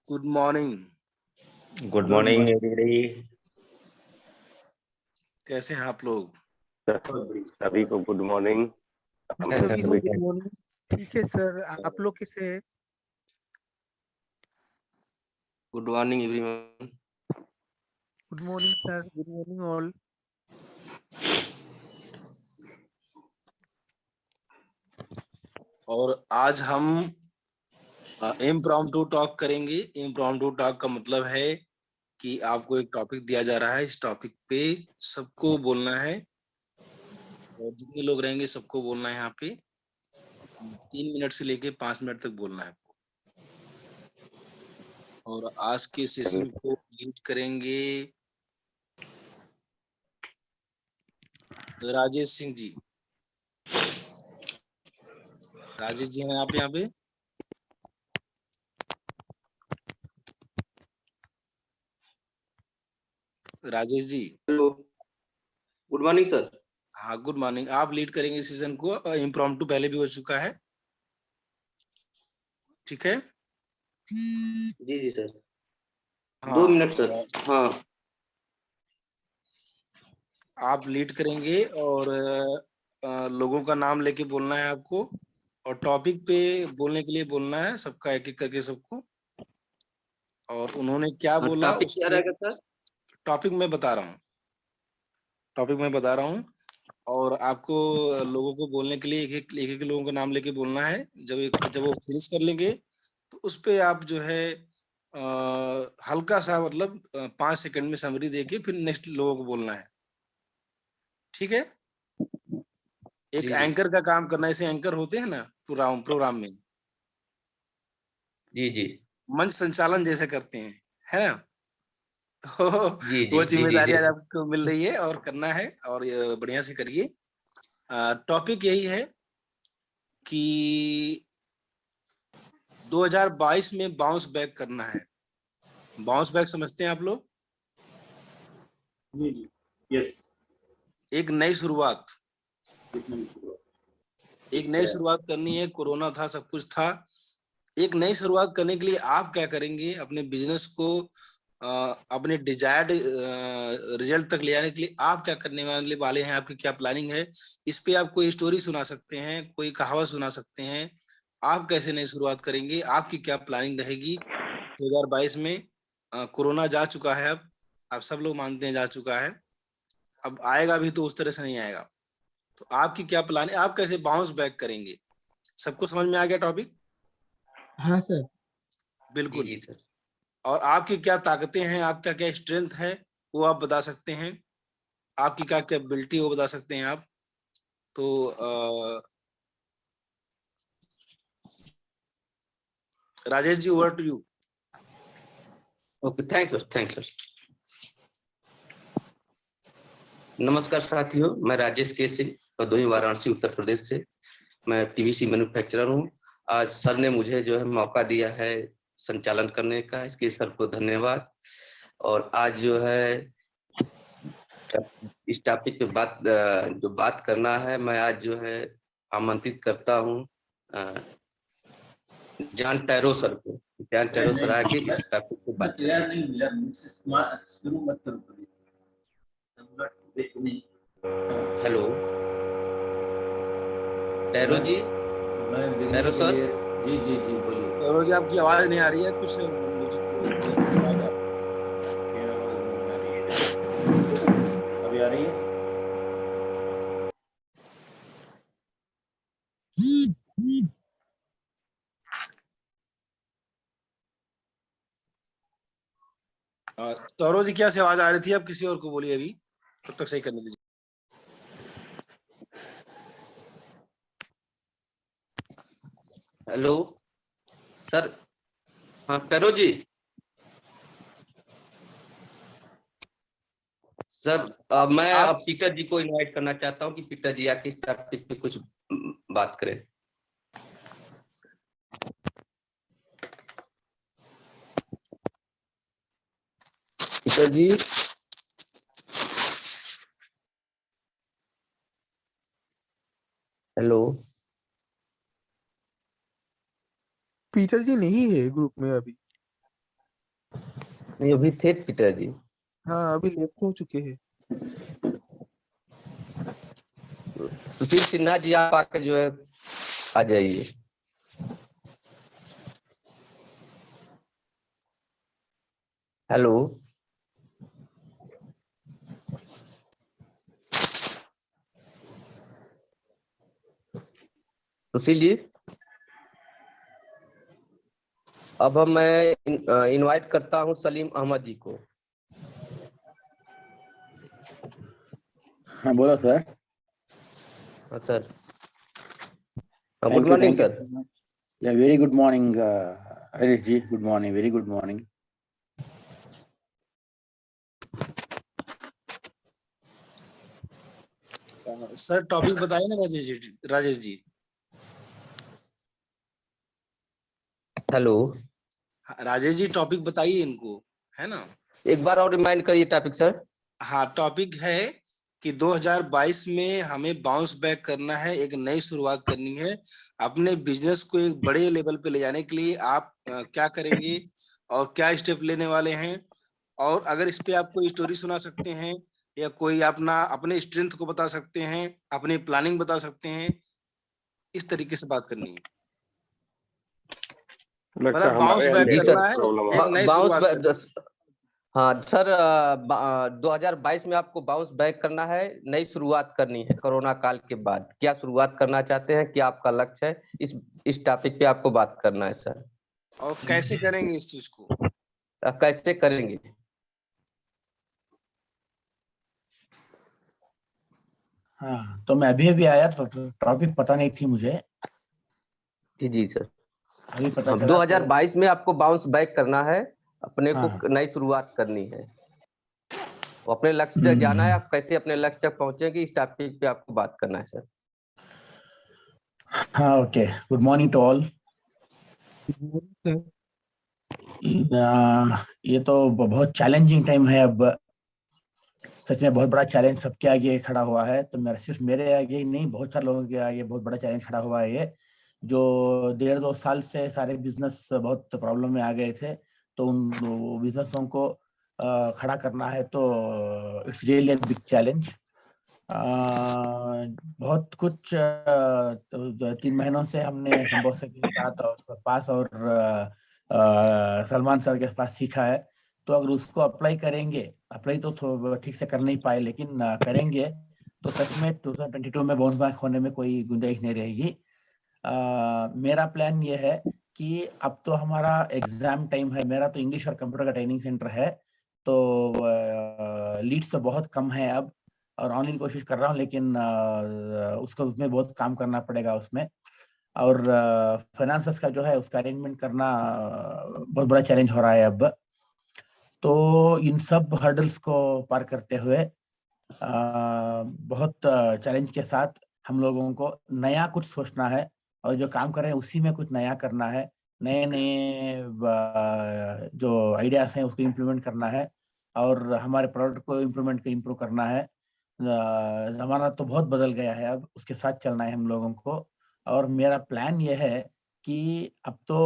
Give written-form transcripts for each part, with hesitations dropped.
Good morning. Good morning everybody. कैसे हैं आप लोग? सभी को गुड मॉर्निंग। सभी को गुड मॉर्निंग। ठीक है सर, आप लोग कैसे हैं? Good morning everyone. Good morning sir, good morning all. और आज हम इम्प्रॉम्प्टू टॉक करेंगे। इम्प्रॉम्प्टू टॉक का मतलब है कि आपको एक टॉपिक दिया जा रहा है, इस टॉपिक पे सबको बोलना है और जितने लोग रहेंगे सबको बोलना है। यहाँ पे 3 मिनट से लेके 5 मिनट तक बोलना है। और आज के सेशन को लीड करेंगे राजेश सिंह जी। राजेश जी हैं आप यहाँ पे? Rajesh ji. Hello, good morning sir. हाँ, गुड मॉर्निंग। आप लीड करेंगे सेशन को। इम्प्रॉम्प्टू पहले भी हो चुका है, ठीक है। जी जी सर, 2 मिनट हाँ, सर। हाँ आप लीड करेंगे और लोगों का नाम लेके बोलना है आपको, और टॉपिक पे बोलने के लिए बोलना है सबका, एक एक करके सबको। और उन्होंने क्या बोला टॉपिक क्या उसके रहेगा सर? टॉपिक मैं बता रहा हूँ, टॉपिक मैं बता रहा हूँ। और आपको लोगों को बोलने के लिए एक एक लोगों का नाम लेके बोलना है। जब वो फिनिश कर लेंगे तो उस पे आप जो है हल्का सा मतलब 5 सेकंड में समरी देके फिर नेक्स्ट लोगों को बोलना है, ठीक है। एक जी जी एंकर का काम करना, ऐसे एंकर होते हैं ना प्रोग्राम में, जी जी मंच संचालन जैसे करते हैं, है ना। तो जी जी वो जी जी जिम्मेदारी जी आज आपको मिल रही है और करना है, और ये बढ़िया से करिए। टॉपिक यही है कि 2022 में बाउंस बैक करना है। बाउंस बैक समझते हैं आप लोग? जी जी, यस। एक नई शुरुआत, कितनी शुरुआत? एक ठीक नई है। शुरुआत करनी है। कोरोना था, सब कुछ था। एक नई शुरुआत करने के लिए आप क्या करेंगे? अपने बिजनेस को अपने डिजायर्ड रिजल्ट तक ले आने के लिए आप क्या करने वाले हैं? आपकी क्या प्लानिंग है? इस पे आप कोई स्टोरी सुना सकते हैं, कोई कहावत सुना सकते हैं। आप कैसे नई शुरुआत करेंगे? आपकी क्या प्लानिंग रहेगी 2022 में? कोरोना जा चुका है, अब आप सब लोग मानते हैं जा चुका है। अब आएगा भी तो उस तरह से नहीं आएगा। तो आपकी क्या प्लान है? आप कैसे बाउंस बैक करेंगे? सबको समझ में आ गया टॉपिक? हाँ सर। जी बिल्कुल। जी सर। और आपकी क्या ताकतें हैं, आपका क्या स्ट्रेंथ है, वो आप बता सकते हैं। आपकी क्या कैपेबिलिटी वो बता सकते हैं आप। तो Rajesh ji, over to you. Okay, thanks sir. नमस्कार साथियों, मैं राजेश के सिंह, भदोही वाराणसी उत्तर प्रदेश से। मैं पीवीसी मैन्युफैक्चरर हूँ। आज सर ने मुझे जो है मौका दिया है संचालन करने का, इसके सर को धन्यवाद। और आज जो है इस टॉपिक पे जो बात करना है, मैं आज जो है आमंत्रित करता हूँ जॉन टैरो सर को। जॉन टैरो सर आके इस टॉपिक पे बात करें। यार नहीं यार, मुझसे शुरू मत करो कभी। हेलो टैरो जी, मैं देखने टैरो के सर। लिए। जी जी जी, बोलिए। तो रोज आपकी आवाज नहीं आ रही है, कुछ म्यूजिक की आवाज आ रही क्या आवाज नहीं आ रही है? अभी आ रही है? है। तौरो जी, क्या से आवाज आ रही थी? अब किसी और को बोलिए अभी, तब तक सही करने दीजिए। Hello sir. हाँ टैरो जी। सर हाँ, मैं आप अब पीटर जी को इनवाइट करना चाहता हूँ कि पीटर जी आके इस टॉपिक पे कुछ बात करें। पीटर जी। हेलो। पीटर जी नहीं है ग्रुप में अभी। नहीं, अभी थे पीटर जी। हाँ, अभी लेफ्ट हो चुके हैं। सुशील सिन्हा जी, आप आकर जो है आ जाइए। हेलो सुशील जी। अब मैं इनवाइट करता हूं सलीम अहमद जी को। हाँ बोलो सर। हाँ sir. Good thank morning you sir. So much. या very good morning Harish ji, good morning, very good morning. Sir topic बताइए ना राजेश जी। हेलो। हाँ, राजेश जी टॉपिक बताइए इनको, है ना। एक बार और रिमाइंड करिए टॉपिक सर। हाँ, टॉपिक है कि 2022 में हमें बाउंस बैक करना है, एक नई शुरुआत करनी है। अपने बिजनेस को एक बड़े लेवल पे ले जाने के लिए आप क्या करेंगे और क्या स्टेप लेने वाले हैं, और अगर इस पे आप कोई स्टोरी सुना सकते हैं या कोई अपना अपने स्ट्रेंथ को बता सकते हैं, अपनी प्लानिंग बता सकते हैं, इस तरीके से बात करनी है। लगता है मतलब बाउंस हमारे बैक जी सर, करना नेटवर्क है, प्रॉब्लम एक है। नई बाउंस शुरुआत करनी है। हाँ सर, 2022 में आपको बाउंस बैक करना है, नई शुरुआत करनी है कोरोना काल के बाद। क्या शुरुआत करना चाहते हैं, क्या आपका लक्ष्य है, इस टॉपिक पे आपको बात करना है सर। और कैसे करेंगे इस चीज को? कैसे करेंगे? हाँ, तो मैं अभी आया तो टॉपिक पता नहीं थी मुझे, जी सर। अभी पता हाँ, चला। तो 2022 में आपको बाउंस बैक करना है, अपने को हाँ, नई शुरुआत करनी है, वो अपने लक्ष्य तक जाना है। आप कैसे अपने लक्ष्य तक पहुंचेंगे, इस टॉपिक पे आपको बात करना है सर। हाँ, okay. Good morning to all. ये तो बहुत चैलेंजिंग टाइम है अब, सच में बहुत बड़ा चैलेंज सबके आगे खड़ा हुआ है। तो मेरा सिर्फ मेरे आगे ही नहीं, बहुत सारे लोगों के आगे बहुत बड़ा चैलेंज खड़ा हुआ है। ये जो 1.5-2 साल से सारे बिजनेस बहुत प्रॉब्लम में आ गए थे, तो उन बिजनेसों को खड़ा करना है, तो इट्स रियली बिग चैलेंज। बहुत कुछ 3 महीनों से हमने संभव सर के साथ और पास और सलमान सर के पास सीखा है। तो अगर उसको अप्लाई करेंगे, अप्लाई तो ठीक से कर नहीं पाए, लेकिन करेंगे तो सच में 2022 में बाउंस बैक होने में कोई गुंजाइश नहीं रहेगी। मेरा प्लान ये है कि अब तो हमारा एग्जाम टाइम है। मेरा तो इंग्लिश और कंप्यूटर का ट्रेनिंग सेंटर है, तो लीड्स तो बहुत कम है अब, और ऑनलाइन कोशिश कर रहा हूँ, लेकिन उसको उसमें बहुत काम करना पड़ेगा उसमें। और फाइनेंसेस का जो है उसका अरेंजमेंट करना बहुत बड़ा चैलेंज हो रहा है अब। तो इन सब हर्डल्स को पार करते हुए बहुत चैलेंज के साथ हम लोगों को नया कुछ सोचना है, और जो काम कर रहे हैं उसी में कुछ नया करना है। नए नए जो आइडियाज हैं उसको इम्प्लीमेंट करना है, और हमारे प्रोडक्ट को इम्प्रूव करना है। जमाना तो बहुत बदल गया है, अब उसके साथ चलना है हम लोगों को। और मेरा प्लान ये है कि अब तो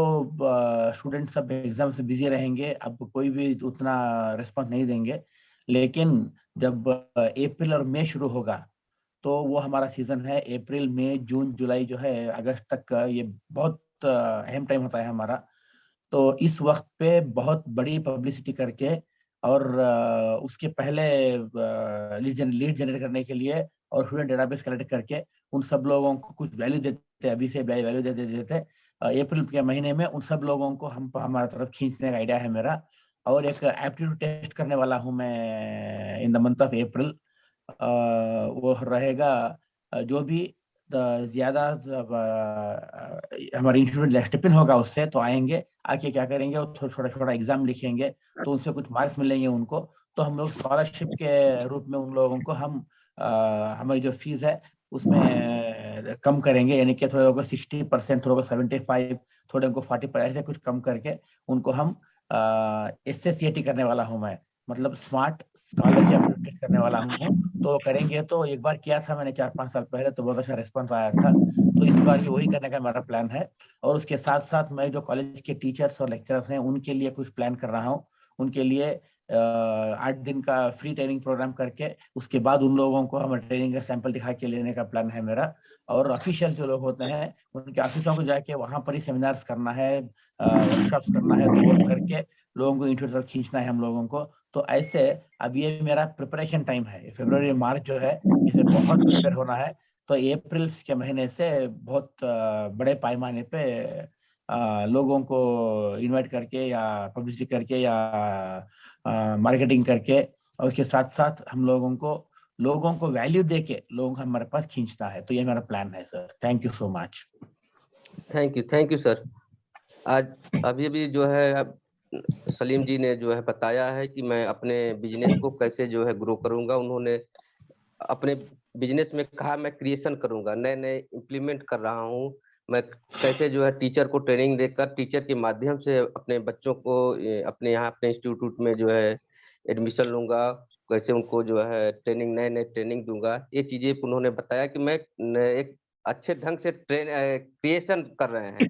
स्टूडेंट सब एग्जाम से बिजी रहेंगे, अब कोई भी उतना रिस्पॉन्स नहीं देंगे, लेकिन जब अप्रैल और मई शुरू होगा, तो वो हमारा सीजन है। अप्रैल मई जून जुलाई जो है अगस्त तक का, ये बहुत अहम टाइम होता है हमारा। तो इस वक्त पे बहुत बड़ी पब्लिसिटी करके, और उसके पहले लीड जनरेट करने के लिए और स्टूडेंट डेटाबेस कलेक्ट करके उन सब लोगों को कुछ वैल्यू देते, अभी से वैल्यू देते अप्रैल के महीने में उन सब लोगों को हम हमारा तरफ खींचने का आइडिया है मेरा। और एक एप्टीट्यूड टेस्ट करने वाला हूँ मैं in the month of April. वो रहेगा जो भी ज्यादा हमारे इंस्टीट्यूट स्टिपेंड होगा उससे, तो आएंगे, आके क्या करेंगे, वो छोटा छोटा एग्जाम लिखेंगे, तो उससे कुछ मार्क्स मिलेंगे उनको। तो हम लोग स्कॉलरशिप के रूप में उन लोगों को हम हमारी जो फीस है उसमें कम करेंगे, यानी कि थोड़े को 60%, थोड़े को 75%, थोड़े को 40%, ऐसे कुछ कम करके उनको हम SSCAT करने वाला हूँ मैं, मतलब स्मार्ट स्कॉलरशिप एप्लीकेट करने वाला हूँ। तो करेंगे, तो एक बार किया था मैंने 4-5 साल पहले, तो बहुत अच्छा रिस्पॉन्स आया था। तो इस बार भी वही करने का मेरा प्लान है। और उसके साथ साथ मैं जो कॉलेज के टीचर्स और लेक्चरर्स हैं उनके लिए कुछ प्लान कर रहा हूँ। उनके लिए 8 दिन का फ्री ट्रेनिंग प्रोग्राम करके उसके बाद उन लोगों को हमारे ट्रेनिंग का सैंपल दिखा के लेने का प्लान है मेरा। और ऑफिशियल जो लोग होते हैं उनके ऑफिसों को जाके वहां पर ही सेमिनार्स करना है, वर्कशॉप्स करना है, तो वो करके लोगों को इंस्टीट्यूट तक खींचना है हम लोगों को। तो ऐसे अब ये मेरा प्रिपरेशन टाइम है, फरवरी मार्च जो है इसे बहुत प्रिपेयर होना है। तो अप्रैल के महीने से बहुत बड़े पैमाने पे लोगों को इनवाइट करके या पब्लिसिटी करके या मार्केटिंग करके, और उसके साथ साथ हम लोगों को वैल्यू देके लोगों को हमारे पास खींचना है। तो ये मेरा प्लान है sir. Thank you so much. Thank you sir. आज अभी भी जो है सलीम जी ने जो है बताया है कि मैं अपने बिजनेस को कैसे जो है ग्रो करूंगा। उन्होंने अपने बिजनेस में कहा मैं क्रिएशन करूंगा, नए नए इम्प्लीमेंट कर रहा हूं। मैं कैसे जो है टीचर को ट्रेनिंग देकर टीचर के माध्यम से अपने बच्चों को अपने यहाँ अपने इंस्टीट्यूट में जो है एडमिशन लूंगा, कैसे उनको जो है ट्रेनिंग, नए ट्रेनिंग दूंगा। ये चीजें उन्होंने बताया कि मैं एक अच्छे ढंग से क्रिएशन कर रहे हैं,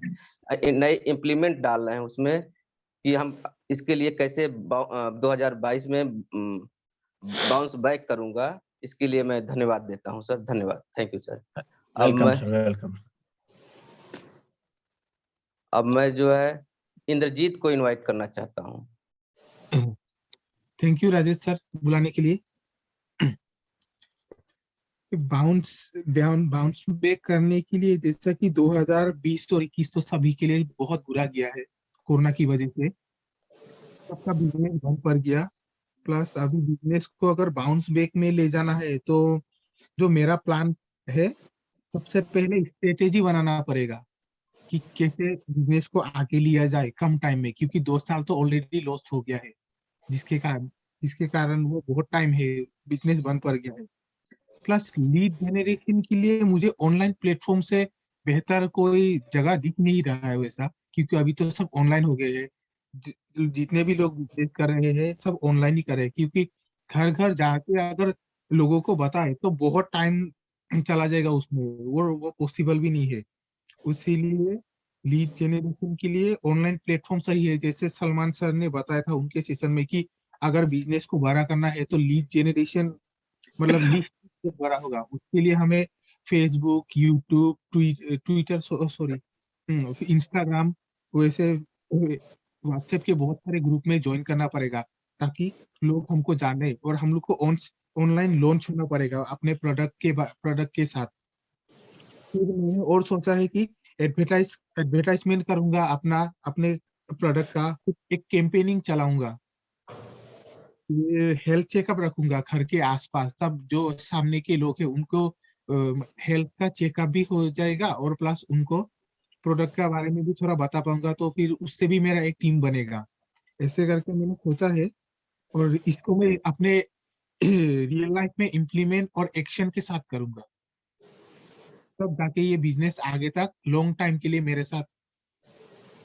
नए इम्प्लीमेंट डाल रहे हैं उसमें कि हम इसके लिए कैसे 2022 में बाउंस बैक करूंगा। इसके लिए मैं धन्यवाद देता हूं सर, धन्यवाद, thank you sir. Welcome sir, welcome. अब मैं जो है इंद्रजीत को इनवाइट करना चाहता हूं। थैंक यू राजेश सर बुलाने के लिए। बाउंस बैक करने के लिए, जैसा कि 2020 और 21 तो सभी के लिए बहुत बुरा गया है कोरोना की वजह से, सबका बिजनेस बंद पड़ गया। प्लस अभी बिजनेस को अगर बाउंस बैक में ले जाना है तो जो मेरा प्लान है, सबसे पहले स्ट्रेटेजी बनाना पड़ेगा कि कैसे बिजनेस को आगे लिया जाए कम टाइम में, क्योंकि 2 साल तो ऑलरेडी लॉस हो गया है, जिसके कारण वो बहुत टाइम है बिजनेस बंद पड़ गया है। प्लस लीड जनरेशन के लिए मुझे ऑनलाइन प्लेटफॉर्म से बेहतर कोई जगह दिख नहीं रहा है वैसा, क्योंकि अभी तो सब ऑनलाइन हो गए हैं। जितने भी लोग बिजनेस कर रहे हैं सब ऑनलाइन ही कर रहे हैं, क्योंकि घर घर जाके अगर लोगों को बताए तो बहुत टाइम चला जाएगा उसमें, वो पॉसिबल भी नहीं है। इसीलिए लीड जनरेशन के लिए ऑनलाइन प्लेटफॉर्म सही है। जैसे सलमान सर ने बताया था उनके सेशन में कि अगर बिजनेस को बड़ा करना है तो लीड जनरेशन मतलब लिस्ट बड़ा होगा, उसके लिए हमें Facebook, YouTube, Twitter, sorry Instagram, वैसे व्हाट्सएप के बहुत सारे ग्रुप में ज्वाइन करना पड़ेगा, ताकि लोग हमको जाने, और हम लोग को ऑनलाइन लॉन्च होना पड़ेगा अपने प्रोडक्ट के साथ। फिर मैंने और सोचा है कि एडवर्टाइजमेंट करूंगा अपने प्रोडक्ट का, एक कैंपेनिंग चलाऊंगा, ये हेल्थ चेकअप रखूंगा घर के आसपास, तब जो सामने के लोग हैं उनको हेल्थ का चेकअप भी हो जाएगा, और प्लस उनको प्रोडक्ट के बारे में भी थोड़ा बता पाऊंगा, तो फिर उससे भी मेरा एक टीम बनेगा। ऐसे करके मैंने सोचा है, और इसको मैं अपने रियल लाइफ में इम्प्लीमेंट और एक्शन के साथ करूंगा, तब जाके ये बिजनेस आगे तक लॉन्ग टाइम के लिए मेरे साथ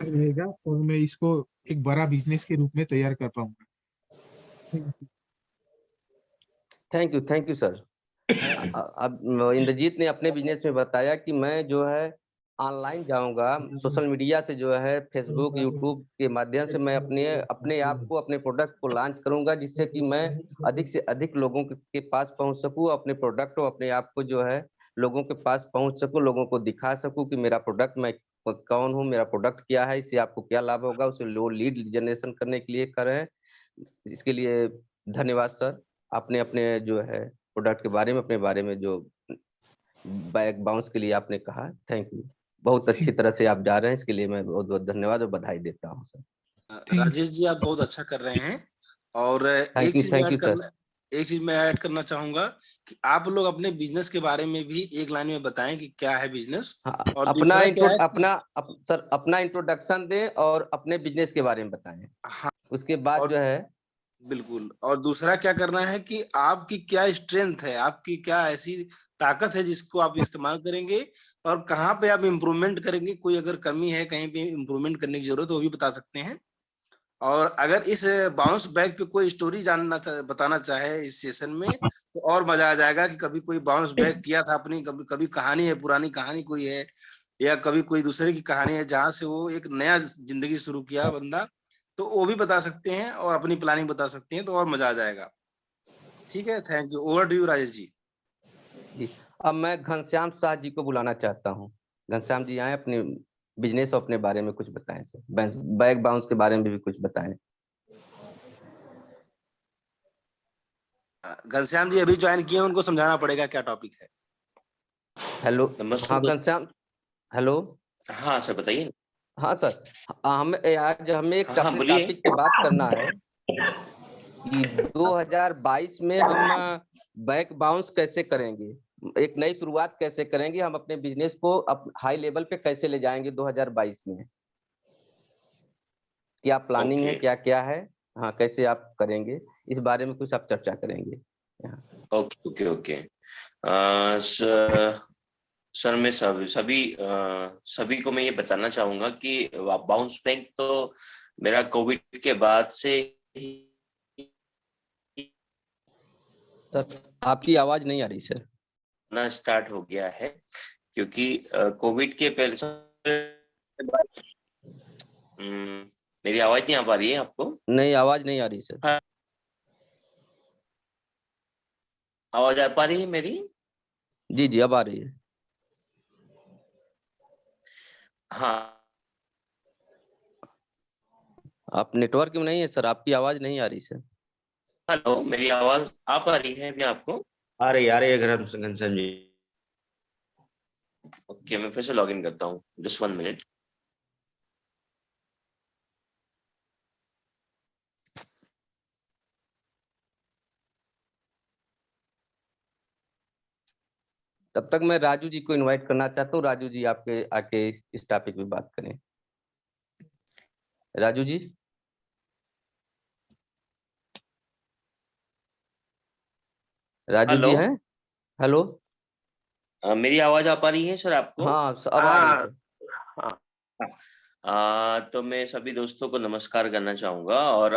रहेगा, और मैं इसको एक बड़ा बिजनेस के रूप में तैयार कर पाऊंगा। Thank you sir. अब इंद्रजीत ने अपने बिजनेस में बताया कि मैं जो है ऑनलाइन जाऊंगा, सोशल मीडिया से जो है फेसबुक, यूट्यूब के माध्यम से मैं अपने आप को, अपने प्रोडक्ट को लॉन्च करूंगा, जिससे कि मैं अधिक से अधिक लोगों के पास पहुंच सकूं, अपने प्रोडक्ट और अपने आप को जो है लोगों के पास पहुंच सकूं, लोगों को दिखा सकूं कि मेरा प्रोडक्ट, मैं कौन हूं, मेरा प्रोडक्ट क्या है, इससे आपको क्या लाभ होगा, उसे लीड जनरेशन करने के लिए करें। इसके लिए धन्यवाद सर। आपने अपने जो है प्रोडक्ट के बारे में, अपने बारे में जो बैक बाउंस के लिए आपने कहा, थैंक यू। बहुत अच्छी तरह से आप जा रहे हैं, इसके लिए मैं बहुत बहुत धन्यवाद और बधाई देता हूँ सर। राजेश जी आप बहुत अच्छा कर रहे हैं। और थैंक यू सर। एक चीज मैं ऐड करना चाहूंगा कि आप लोग अपने बिजनेस के बारे में भी एक लाइन में बताएं कि क्या है बिजनेस, और दूसरा क्या है अपना इंट्रोडक्शन दें और अपने बिजनेस के बारे में बताएं। हाँ, उसके बाद जो है बिल्कुल, और दूसरा क्या करना है कि आपकी क्या स्ट्रेंथ है, आपकी क्या ऐसी ताकत है जिसको आप इस्तेमाल करेंगे, और कहाँ पे आप इम्प्रूवमेंट करेंगे, कोई अगर कमी है कहीं पे इम्प्रूवमेंट करने की जरूरत है वो भी बता सकते हैं। और अगर इस बाउंस बैक पे कोई स्टोरी बताना चाहे इस सेशन में तो और मजा आ जाएगा, कि कभी कोई बाउंस बैक किया था अपनी, कभी कहानी है, पुरानी कहानी कोई है, या कभी कोई दूसरे की कहानी है जहां से वो एक नया जिंदगी शुरू किया बंदा, तो वो भी बता सकते हैं और अपनी प्लानिंग बता सकते हैं, तो और मजा आ जाएगा। ठीक है, thank you. Over to you Rajesh ji. अब मैं घनश्याम शाह जी को बुलाना चाहता हूँ। घनश्याम जी आए, अपने बिजनेस और अपने बारे में कुछ बताएं सर, बैक बाउंस के बारे में भी कुछ बताएं। घनश्याम जी अभी ज्वाइन किए, उनको समझाना पड़ेगा क्या टॉपिक है। हेलो, नमस्कार हाँ घनश्याम, हेलो। हाँ सर बताइए। हाँ सर, आज हमें एक हाँ बोलिए। टॉपिक पे बात करना है कि 2022 में हम बैक बाउंस कैसे करेंगे, एक नई शुरुआत कैसे करेंगे, हम अपने बिजनेस को हाई लेवल पे कैसे ले जाएंगे 2022 में, क्या प्लानिंग है, क्या क्या है, हाँ कैसे आप करेंगे, इस बारे में कुछ आप चर्चा करेंगे। ओके। सर मैं सभी को मैं ये बताना चाहूंगा कि बाउंस बैक तो मेरा कोविड के बाद से सर आपकी आवाज नहीं आ रही सर। ना स्टार्ट हो गया है क्योंकि कोविड के पहले मेरी आवाज नहीं आ पा रही है आपको? नहीं, आवाज नहीं आ रही सर। आवाज आ पा रही है मेरी? जी जी अब आ रही है। हाँ, आप नेटवर्क में नहीं है सर, आपकी आवाज नहीं आ रही सर। हेलो, मेरी आवाज आ पा रही है क्या आपको? आ रही है घनश्याम जी। ओके, मैं फिर से लॉगिन करता हूँ, जस्ट 1 मिनट। तब तक मैं राजू जी को इनवाइट करना चाहता हूँ। राजू जी आपके आके इस टॉपिक पे बात करें। राजू जी। राजू हेलो, जी हैं? हेलो। मेरी आवाज आ पा रही है सर आपको? हाँ अब आ रही है सर। तो मैं सभी दोस्तों को नमस्कार करना चाहूँगा और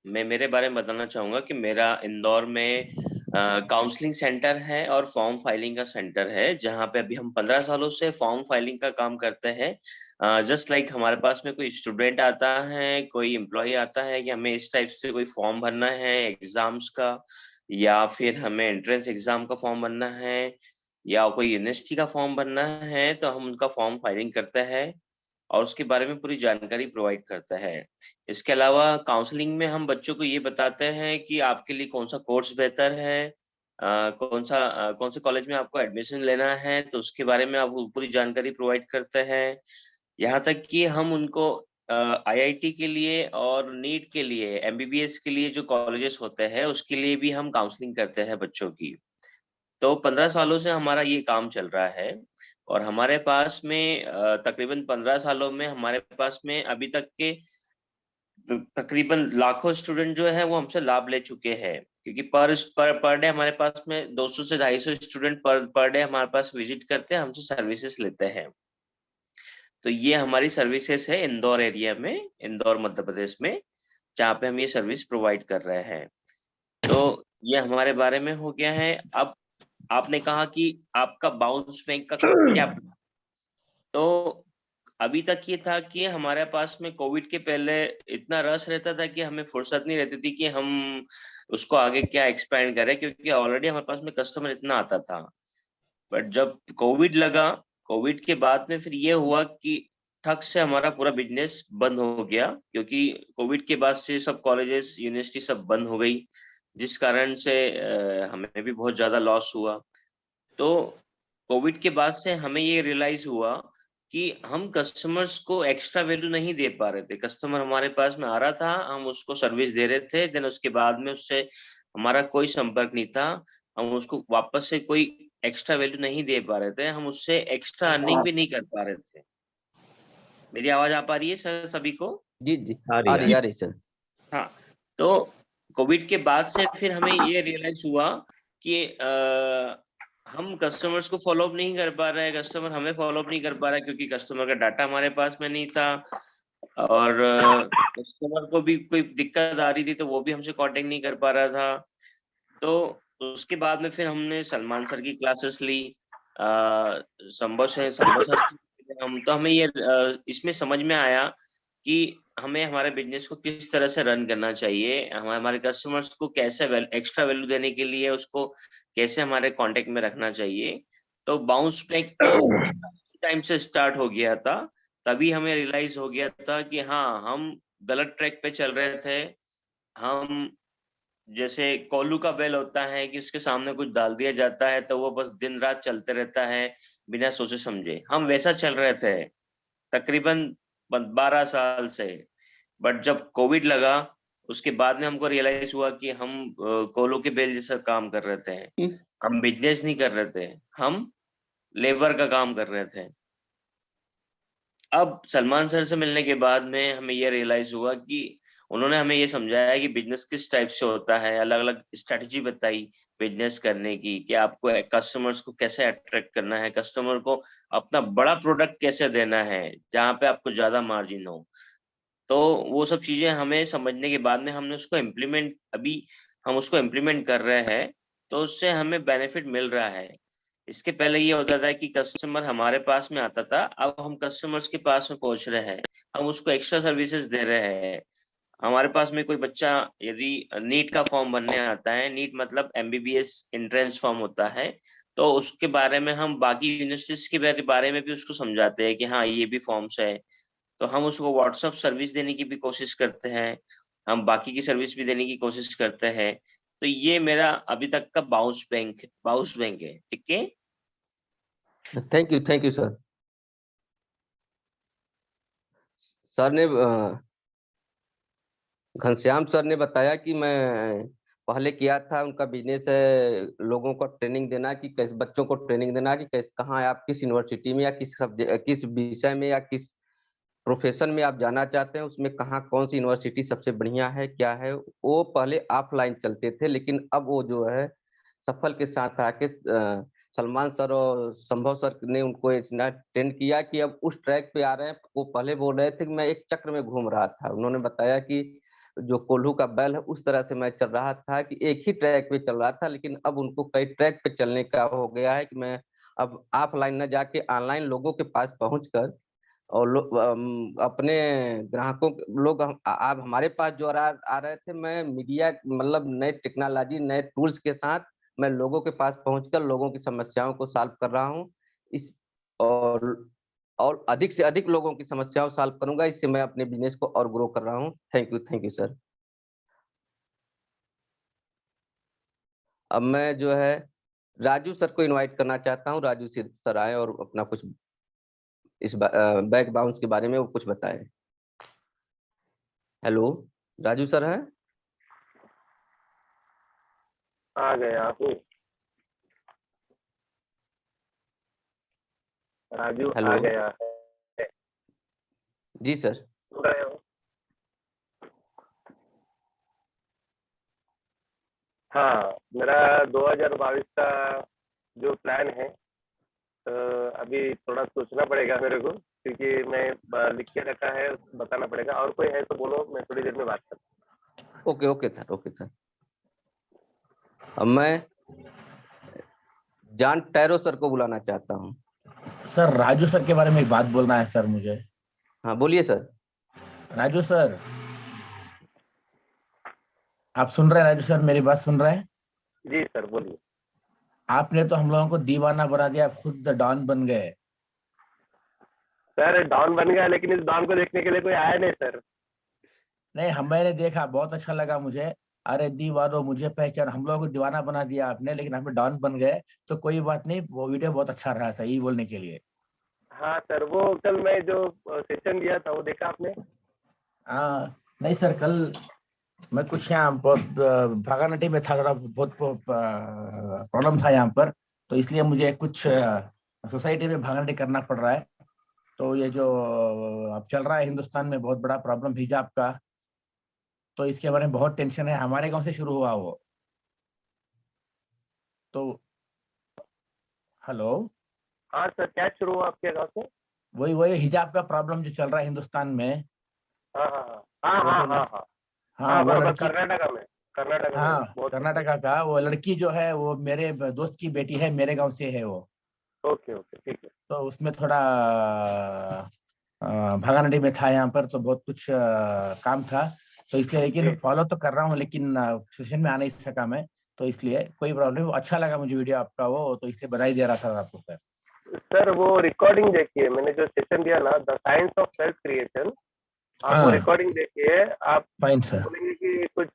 मैं मेरे बारे में बताना चाहूँगा कि मेरा इंदौर में काउंसलिंग सेंटर है और फॉर्म फाइलिंग का सेंटर है, जहाँ पे अभी हम 15 सालों से फॉर्म फाइलिंग का काम करते हैं। जस्ट लाइक हमारे पास में कोई स्टूडेंट आता है, कोई एम्प्लॉय आता है कि हमें इस टाइप से कोई फॉर्म भरना है एग्जाम्स का, या फिर हमें एंट्रेंस एग्जाम का फॉर्म भरना है, या कोई यूनिवर्सिटी का फॉर्म भरना है, तो हम उनका फॉर्म फाइलिंग करते हैं और उसके बारे में पूरी जानकारी प्रोवाइड करता है। इसके अलावा काउंसलिंग में हम बच्चों को ये बताते हैं कि आपके लिए कौन सा कोर्स बेहतर है, कौन से कॉलेज में आपको एडमिशन लेना है, तो उसके बारे में आप पूरी जानकारी प्रोवाइड करते हैं। यहाँ तक कि हम उनको आईआईटी के लिए और नीट के लिए, एमबीबीएस के लिए जो कॉलेजेस होते हैं उसके लिए भी हम काउंसलिंग करते हैं बच्चों की। तो 15 सालों से हमारा ये काम चल रहा है और हमारे पास में तकरीबन 15 सालों में हमारे पास में अभी तक के तकरीबन लाखों स्टूडेंट जो है वो हमसे लाभ ले चुके हैं, क्योंकि पर डे हमारे पास में 200 से 250 स्टूडेंट पर डे हमारे पास विजिट करते हैं, हमसे सर्विसेज लेते हैं। तो ये हमारी सर्विसेज है इंदौर एरिया में, इंदौर मध्य प्रदेश में, जहाँ पे हम ये सर्विस प्रोवाइड कर रहे हैं। तो ये हमारे बारे में हो गया है। अब आपने कहा कि आपका बाउंस बैंक का क्या, तो अभी तक ये था कि हमारे पास में कोविड के पहले इतना रस रहता था कि हमें फुर्सत नहीं रहती थी कि हम उसको आगे क्या एक्सपेंड करें, क्योंकि ऑलरेडी हमारे पास में कस्टमर इतना आता था। बट जब कोविड लगा, कोविड के बाद में फिर ये हुआ कि ठग से हमारा पूरा बिजनेस बंद हो गया, क्योंकि कोविड के बाद से सब कॉलेजेस यूनिवर्सिटी सब बंद हो गई, जिस कारण से हमें भी बहुत ज्यादा लॉस हुआ। तो कोविड के बाद से हमें ये रियलाइज हुआ कि हम कस्टमर्स को एक्स्ट्रा वैल्यू नहीं दे पा रहे थे। कस्टमर हमारे पास में आ रहा था, हम उसको सर्विस दे रहे थे, देन उसके बाद में उससे हमारा कोई संपर्क नहीं था, हम उसको वापस से कोई एक्स्ट्रा वैल्यू नहीं दे पा रहे थे, हम उससे एक्स्ट्रा अर्निंग भी नहीं कर पा रहे थे। मेरी आवाज आ पा रही है सर सभी को? जी जी आ आ रही सर। हाँ, तो कोविड के बाद से फिर हमें ये रियलाइज हुआ कि हम कस्टमर्स को फॉलो अप नहीं कर पा रहे हैं, कस्टमर हमें फॉलो अप नहीं कर पा रहा है, क्योंकि कस्टमर का डाटा हमारे पास में नहीं था और कस्टमर को भी कोई दिक्कत आ रही थी तो वो भी हमसे कांटेक्ट नहीं कर पा रहा था। तो उसके बाद में फिर हमने सलमान सर की क्लासेस ली, संभव सर हम, तो हमें ये इसमें समझ में आया कि हमें हमारे बिजनेस को किस तरह से रन करना चाहिए, हमारे कस्टमर्स को कैसे एक्स्ट्रा वैल्यू देने के लिए उसको कैसे हमारे कांटेक्ट में रखना चाहिए। तो बाउंस बैक तो टाइम से स्टार्ट हो गया था, तभी हमें रियलाइज हो गया था कि हाँ, हम गलत ट्रैक पे चल रहे थे। हम जैसे कोल्लू का बैल होता है कि उसके सामने कुछ डाल दिया जाता है तो वो बस दिन रात चलते रहता है बिना सोचे समझे, हम वैसा चल रहे थे तकरीबन 12 साल से। बट जब कोविड लगा उसके बाद में हमको रियलाइज हुआ कि हम कोल्लू के बैल जैसा काम कर रहे थे, हम बिजनेस नहीं कर रहे थे, हम लेबर का काम कर रहे थे। अब सलमान सर से मिलने के बाद में हमें ये रियलाइज हुआ कि उन्होंने हमें ये समझाया कि बिजनेस किस टाइप से होता है, अलग अलग स्ट्रेटजी बताई बिजनेस करने की, कि आपको कस्टमर्स को कैसे अट्रैक्ट करना है, कस्टमर को अपना बड़ा प्रोडक्ट कैसे देना है जहाँ पे आपको ज्यादा मार्जिन हो। तो वो सब चीजें हमें समझने के बाद में हमने उसको इम्प्लीमेंट, अभी हम उसको इम्प्लीमेंट कर रहे हैं तो उससे हमें बेनिफिट मिल रहा है। इसके पहले ये होता था कि कस्टमर हमारे पास में आता था, अब हम कस्टमर्स के पास में पहुंच रहे हैं, हम उसको एक्स्ट्रा सर्विसेज दे रहे हैं। हमारे पास में कोई बच्चा यदि नीट का फॉर्म भरने आता है, नीट मतलब MBBS एंट्रेंस फॉर्म होता है, तो उसके बारे में हम बाकी यूनिवर्सिटीज के बारे में भी उसको समझाते हैं कि हाँ ये भी फॉर्म्स है। तो हम उसको व्हाट्सएप सर्विस देने की भी कोशिश करते हैं, हम बाकी की सर्विस भी देने की कोशिश करते हैं। तो ये मेरा अभी तक का बाउंस बैंक है। ठीक है, थैंक यू सर। सर ने घनश्याम सर ने बताया कि मैं पहले किया था, उनका बिजनेस है लोगों को ट्रेनिंग देना, कि कैसे बच्चों को ट्रेनिंग देना कि कैसे कहाँ आप किस यूनिवर्सिटी में या किस विषय में या किस प्रोफेशन में आप जाना चाहते हैं, उसमें कहाँ कौन सी यूनिवर्सिटी सबसे बढ़िया है क्या है। वो पहले ऑफलाइन चलते थे, लेकिन अब वो जो है सफल के साथ आके सलमान सर और संभव सर ने उनको इतना ट्रेंड किया कि अब उस ट्रैक पे आ रहे हैं। वो पहले बोल रहे थे कि मैं एक चक्र में घूम रहा था, उन्होंने बताया कि जो कोल्हू का बैल है उस तरह से मैं चल रहा था कि एक ही ट्रैक पे चल रहा था, लेकिन अब उनको कई ट्रैक पे चलने का हो गया है कि मैं अब ऑफलाइन न जाके ऑनलाइन लोगों के पास पहुंचकर और अपने ग्राहकों लोग आप हमारे पास जो आ रहे थे, मैं मीडिया मतलब नए टेक्नोलॉजी नए टूल्स के साथ मैं लोगों के पास पहुंचकर लोगों की समस्याओं को सॉल्व कर रहा हूं। इस और अधिक से अधिक लोगों की समस्याओं सॉल्व करूंगा, इससे मैं अपने बिजनेस को और ग्रो कर रहा हूं। Thank you sir. अब मैं जो है राजू सर को इनवाइट करना चाहता हूं, राजू सर आए और अपना कुछ इस बैक बाउंस के बारे में वो कुछ बताएं। हेलो, राजू सर हैं? आ गए आप? राजू हेलो। आ गया है। जी सर। सुन रहे हो? हाँ, मेरा 2022 का जो प्लान है, अभी थोड़ा सोचना पड़ेगा मेरे को, क्योंकि मैं लिख के रखा है, बताना पड़ेगा। और कोई है तो बोलो, मैं थोड़ी देर में बात करता हूँ। Okay sir. अब मैं जॉन टैरो सर को बुलाना चाहता हूँ। सर राजू सर के बारे में एक बात बोलना है सर मुझे। हाँ बोलिए सर। राजू सर, आप सुन रहे हैं? राजू सर मेरी बात सुन रहे हैं? जी सर, बोलिए। आपने तो हम लोगों को दीवाना बना दिया, खुद डॉन बन गए। सर डॉन बन गया, लेकिन इस डॉन को देखने के लिए कोई आया नहीं सर। नहीं, मैंने देखा, बहुत अच्छा लगा मुझे। अरे दीवानो मुझे पहचान, हम लोगों को दीवाना बना दिया आपने, लेकिन हमें डॉन बन गए। तो कोई बात नहीं, वो वीडियो बहुत अच्छा रहा, सही बोलने के लिए। हाँ सर, वो कल मैं जो सेशन दिया था वो देखा आपने? हाँ, नहीं सर, कल मैं कुछ यहाँ बहुत भागानटी में था, थोड़ा बहुत प्रॉब्लम था यहाँ पर, तो इसलिए मुझे कुछ सोसाइटी में भागानटी करना पड़ रहा है। तो ये जो अब चल रहा है हिंदुस्तान में, बहुत बड़ा प्रॉब्लम हिजाब का, तो इसके बारे में बहुत टेंशन है। हमारे गांव से शुरू हुआ वो। तो हेलो, हाँ सर, क्या शुरू हुआ आपके गाँव से? वही हिजाब का प्रॉब्लम जो चल रहा है हिंदुस्तान में। हाँ हाँ हाँ वो हाँ जो हाँ हाँ हाँ, हाँ, वो बराबर, लड़की, कर्नाटका में हाँ बहुत। कर्नाटका का वो लड़की जो है, वो मेरे दोस्त की बेटी है, मेरे गांव से है वो। ओके ओके, ठीक है। तो उसमें थोड़ा भागानडी में था यहाँ पर, तो बहुत कुछ काम था, तो इसलिए, लेकिन फॉलो तो कर रहा हूँ, लेकिन सेशन में आ नहीं सका मैं। तो इसलिए कोई प्रॉब्लम, अच्छा लगा मुझे वीडियो आपका वो, तो इसलिए बधाई दे रहा था आपको सर। सर वो रिकॉर्डिंग देखिए, मैंने जो सेशन दिया ना, the science of self creation, आप वो रिकॉर्डिंग देखिए। आप फाइन सर, बोलेंगे कि कुछ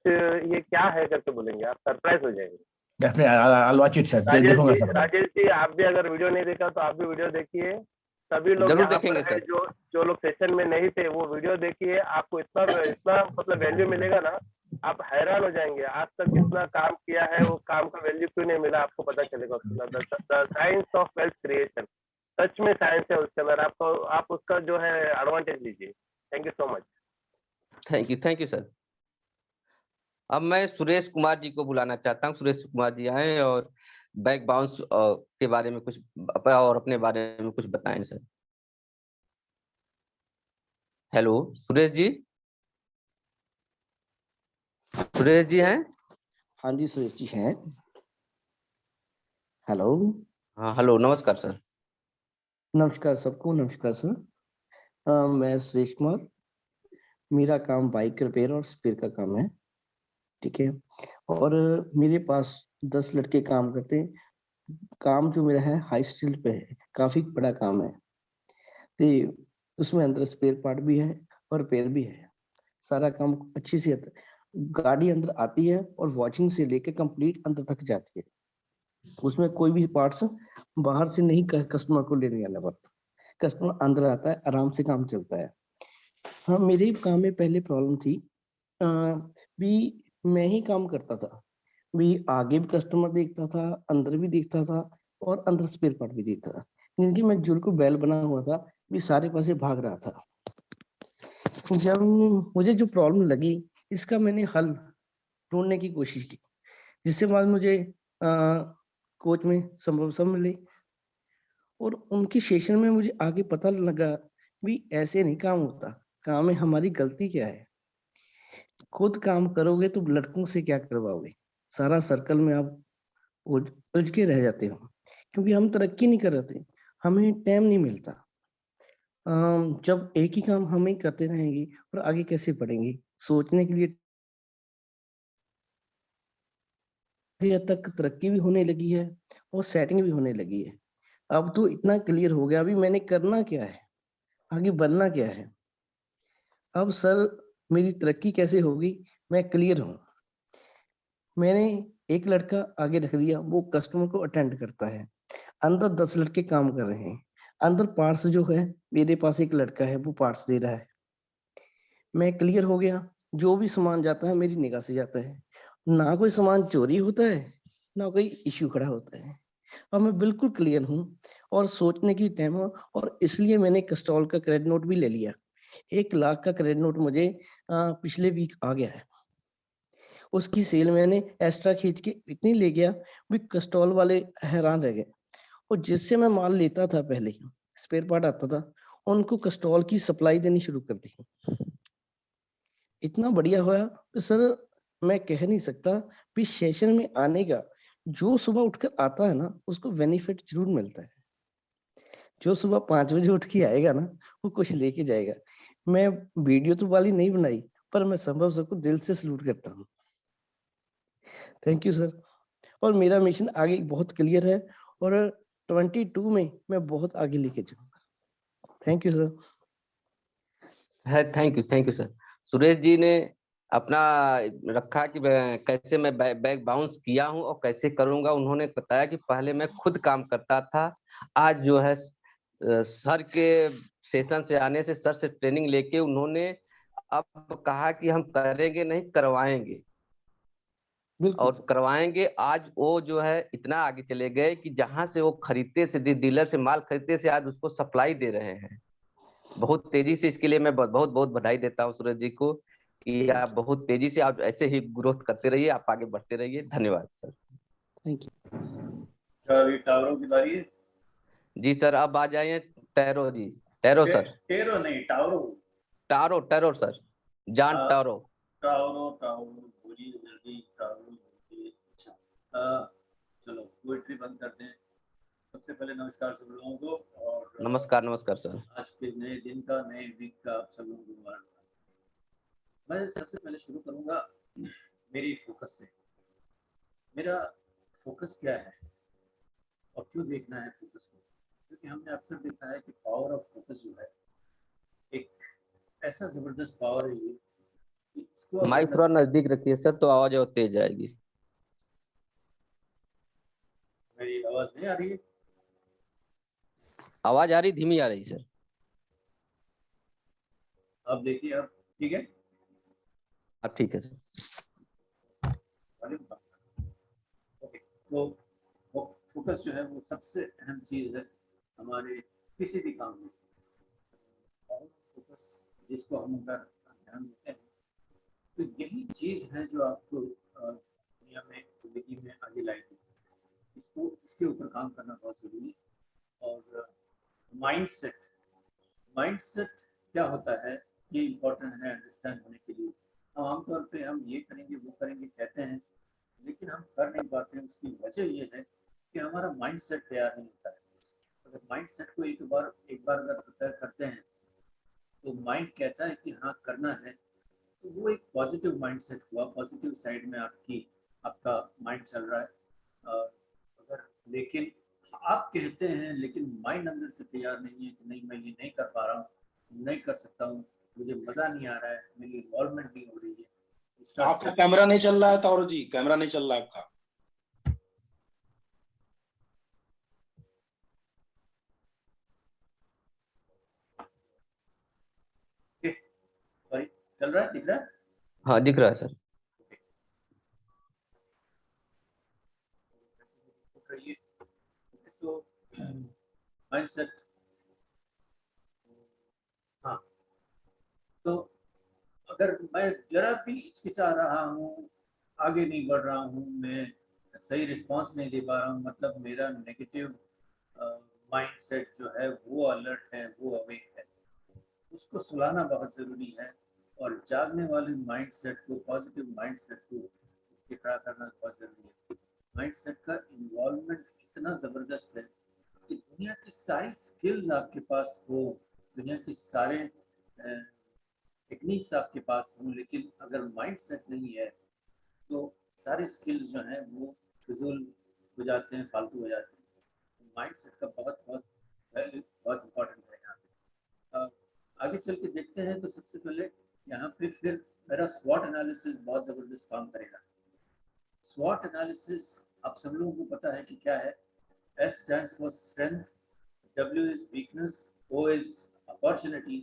ये क्या है करके बोलेंगे, आप सरप्राइज हो जाएंगे। Definitely I watch it sir, देखूंगा सर। राजेश जी, आप भी अगर वीडियो नहीं देखा तो आप भी वीडियो देखिए। सभी लोग जरूर यहाँ पर देखेंगे है, सर। जो लोग सेशन में नहीं थे, वो वीडियो देखिए। आपको इतना मतलब वैल्यू मिलेगा ना, आप हैरान हो जाएंगे। आज तक जितना काम किया है, वो काम का वैल्यू क्यों नहीं मिला, आपको पता चलेगा उसके। साइंस ऑफ वेल्थ क्रिएशन, सच में साइंस है उसके अंदर। आपको आप उसका जो है एडवांटेज लीजिए। Thank you so much. Thank you sir. अब मैं सुरेश कुमार जी को बुलाना चाहता हूँ। सुरेश कुमार जी आए और बैक बाउंस के बारे में कुछ और अपने बारे में कुछ बताएं सर। हेलो सुरेश जी, सुरेश जी हैं? हाँ जी, सुरेश जी हैं। हेलो, हाँ हेलो, नमस्कार सर। नमस्कार सबको, नमस्कार सर। मैं सुरेश कुमार, मेरा काम बाइक रिपेयर और स्पेयर का काम है, ठीक है। और मेरे पास 10 लड़के काम करते हैं। काम जो मेरा है हाई स्टील पे है, काफी बड़ा काम है। तो उसमें अंदर स्पेयर पार्ट भी है और रिपेयर भी है। सारा काम अच्छी से आता है। गाड़ी अंदर आती है और वॉशिंग से लेके कंप्लीट अंदर तक जाती है। उसमें कोई भी पार्ट्स बाहर से नहीं कस्टमर को लेने आना पड़ता। कस्टमर अंदर आता है, आराम से काम चलता है। हाँ, मेरे काम में पहले प्रॉब्लम थी, अ, भी मैं ही काम करता था। भी आगे भी कस्टमर देखता था, अंदर भी देखता था और अंदर स्पेयर पार्ट भी देखता था। जिनकी मैं जुड़ को बैल बना हुआ था, भी सारे पासे भाग रहा था। जब मुझे जो प्रॉब्लम लगी, इसका मैंने हल ढूंढने की कोशिश की, जिसके बाद मुझे कोच में संभव सब मिले और उनकी सेशन में मुझे आगे पता लगा भी ऐसे नहीं काम होता। काम में हमारी गलती क्या है। खुद काम करोगे तो लड़कों से क्या करवाओगे। सारा सर्कल में आप उलझ के रह जाते हो, क्योंकि हम तरक्की नहीं कर रहे थे, हमें टाइम नहीं मिलता। जब एक ही काम हम ही करते रहेंगे और आगे कैसे बढ़ेंगे। सोचने के लिए हद तक तरक्की भी होने लगी है और सेटिंग भी होने लगी है। अब तो इतना क्लियर हो गया, अभी मैंने करना क्या है, आगे बढ़ना क्या है। अब सर मेरी तरक्की कैसे होगी, मैं क्लियर हूँ। मैंने एक लड़का आगे रख दिया, वो कस्टमर को अटेंड करता है। अंदर 10 लड़के काम कर रहे हैं। अंदर पार्ट्स जो है, मेरे पास एक लड़का है, वो पार्ट्स दे रहा है। मैं क्लियर हो गया, जो भी सामान जाता है मेरी निगाह से जाता है। ना कोई सामान चोरी होता है, ना कोई इश्यू खड़ा होता है। और मैं बिल्कुल क्लियर हूँ और सोचने की टाइम हो। और इसलिए मैंने कस्टॉल का क्रेडिट नोट भी ले लिया। 1 लाख का क्रेडिट नोट मुझे पिछले वीक आ गया है। उसकी सेल मैंने एक्स्ट्रा खींच के इतनी ले गया भी कस्टॉल वाले हैरान रह गए। और जिससे मैं माल लेता था पहले, स्पेयर पार्ट आता था, उनको कस्टॉल की सप्लाई देनी शुरू कर दी। इतना बढ़िया हुआ तो सर मैं कह नहीं सकता भी सेशन में आने का। जो सुबह उठकर आता है ना, उसको बेनिफिट जरूर मिलता है। जो सुबह 5 बजे उठ के आएगा ना, वो कुछ लेके जाएगा। मैं वीडियो तो वाली नहीं बनाई, पर मैं संभव सबको दिल से सलूट करता हूँ। Thank you sir. और मेरा मिशन आगे बहुत क्लियर है और 22 में मैं बहुत आगे लेके जाऊंगा। Thank you sir. है, thank you sir. Suresh ji ने अपना रखा कि कैसे मैं बैग बाउंस किया हूं और कैसे करूंगा। उन्होंने बताया कि पहले मैं खुद काम करता था, आज जो है सर के सेशन से आने से, सर से ट्रेनिंग लेके उन्होंने अब कहा कि हम करेंगे नहीं, करवाएंगे बिल्कुल और सर। करवाएंगे। आज वो जो है इतना आगे चले गए कि जहां से वो खरीदते से, डीलर से माल खरीदते से, आज उसको सप्लाई दे रहे हैं बहुत तेजी से। इसके लिए मैं बहुत बहुत बधाई देता हूँ सूरज जी को कि आप बहुत तेजी से, आप ऐसे ही ग्रोथ करते रहिए, आप आगे बढ़ते रहिए। धन्यवाद सर। Thank you. अभी टावरों की बारी है। जी सर, अब आ जाइए टैरो जी। टैरो सर, टेरो नहीं, टावरों। टारो टैरो सर, जान टारो। टावरों टावरों पूरी जल्दी टावरों जल्दी। अच्छा, चलो पोइट्री बंद करते हैं। सबसे पहले नमस्कार सब लोगों को। और नमस्कार नमस्कार सर। आज के नए दिन का, नए वीक का आप सब लोगों को मुबारक। मैं सबसे पहले शुरू करूंगा मेरी फोकस से। मेरा फोकस क्या है और क्यों देखना है फोकस को, क्योंकि हमने अक्सर देखा है कि पावर ऑफ फोकस जो है एक ऐसा जबरदस्त पावर है ये कि इसको अगर माइक थोड़ा नजदीक रखिए सर, तो आवाज और तेज आएगी। मेरी आवाज नहीं आ रही है? आवाज आ रही, धीमी आ रही सर। अब देखिए, अब ठीक है। अब ठीक है सर। ओके, तो फोकस जो है वो सबसे अहम चीज है हमारे किसी भी काम में। और फोकस जिसको हम अगर ध्यान देते हैं, तो यही चीज है जो आपको दुनिया में, जिंदगी में आगे लाएगी। इसको, इसके ऊपर काम करना बहुत जरूरी है। और माइंडसेट, माइंडसेट क्या होता है, ये इम्पोर्टेंट है अंडरस्टैंड होने के लिए। हम आमतौर पे हम ये करेंगे वो करेंगे कहते हैं, लेकिन हम कर नहीं पाते हैं। उसकी वजह ये है कि हमारा माइंड सेट तैयार नहीं होता है। अगर माइंड सेट को एक बार अगर प्रिपेयर करते हैं तो माइंड कहता है कि हाँ करना है, तो वो एक पॉजिटिव माइंड सेट हुआ, पॉजिटिव साइड में आपका माइंड चल रहा है। अगर लेकिन आप कहते हैं लेकिन माइंड अंदर से तैयार नहीं है कि नहीं मैं ये नहीं कर पा रहा हूँ, नहीं कर सकता हूँ, मुझे मजा नहीं आ रहा है, मेरी इन्वॉल्वमेंट नहीं हो रही है, उसका आपका कैमरा नहीं चल रहा है तारो जी, कैमरा नहीं चल रहा है आपका। सॉरी, चल रहा है, दिख रहा है? हाँ दिख रहा है सर। रहिए। तो माइंडसेट, हाँ, तो अगर मैं जरा भी हिचकिचा रहा हूँ, आगे नहीं बढ़ रहा हूँ, मैं सही रिस्पांस नहीं दे पा रहा हूँ, मतलब मेरा नेगेटिव माइंडसेट जो है वो अलर्ट है, वो अवेक है, उसको सुलाना बहुत ज़रूरी है। और जागने वाले माइंडसेट को, पॉजिटिव माइंडसेट को खड़ा करना बहुत ज़रूरी है। माइंडसेट का इन्वॉल्वमेंट इतना ज़बरदस्त है कि दुनिया की सारी स्किल्स आपके पास हो, दुनिया के सारे टेक्निक्स आपके पास हों, लेकिन अगर माइंड सेट नहीं है तो सारे स्किल्स जो हैं वो फिजूल हो जाते हैं, फालतू हो जाते हैं। तो माइंड सेट का बहुत बहुत वैल्यू, बहुत इंपॉर्टेंट है यहाँ पे। आगे चल के देखते हैं तो सबसे पहले यहाँ पे फिर मेरा स्वॉट एनालिसिस बहुत ज़बरदस्त काम करेगा। स्वॉट एनालिसिस आप सब लोगों को पता है कि क्या है। S stands for strength, W is weakness, O is opportunity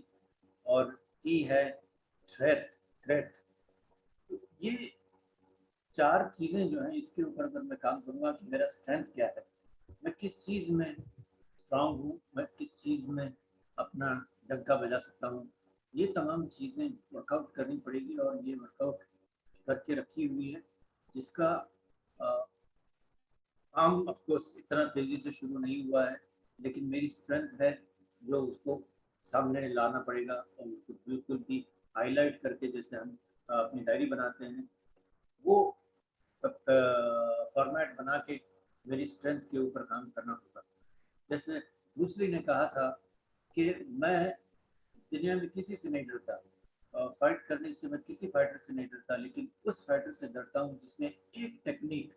और T है थ्रेट। तो ये चार चीजें जो हैं इसके ऊपर अगर मैं काम करूंगा कि मेरा स्ट्रेंथ क्या है, मैं किस चीज में स्ट्रांग हूँ, मैं किस चीज में अपना डंका बजा सकता हूँ, ये तमाम चीजें वर्कआउट करनी पड़ेगी। और ये वर्कआउट करके रखी हुई है, जिसका काम ऑफ कोर्स इतना तेजी से शुरू नहीं हुआ है, लेकिन मेरी स्ट्रेंथ है जो उसको सामने लाना पड़ेगा और उसको बिल्कुल भी हाईलाइट करके, जैसे हम अपनी डायरी बनाते हैं, वो फॉर्मेट बना के मेरी स्ट्रेंथ के ऊपर काम करना होगा। जैसे ब्रूस ली ने कहा था कि मैं दुनिया में किसी से नहीं डरता, फाइट करने से मैं किसी फाइटर से नहीं डरता, लेकिन उस फाइटर से डरता हूँ जिसने एक टेक्निक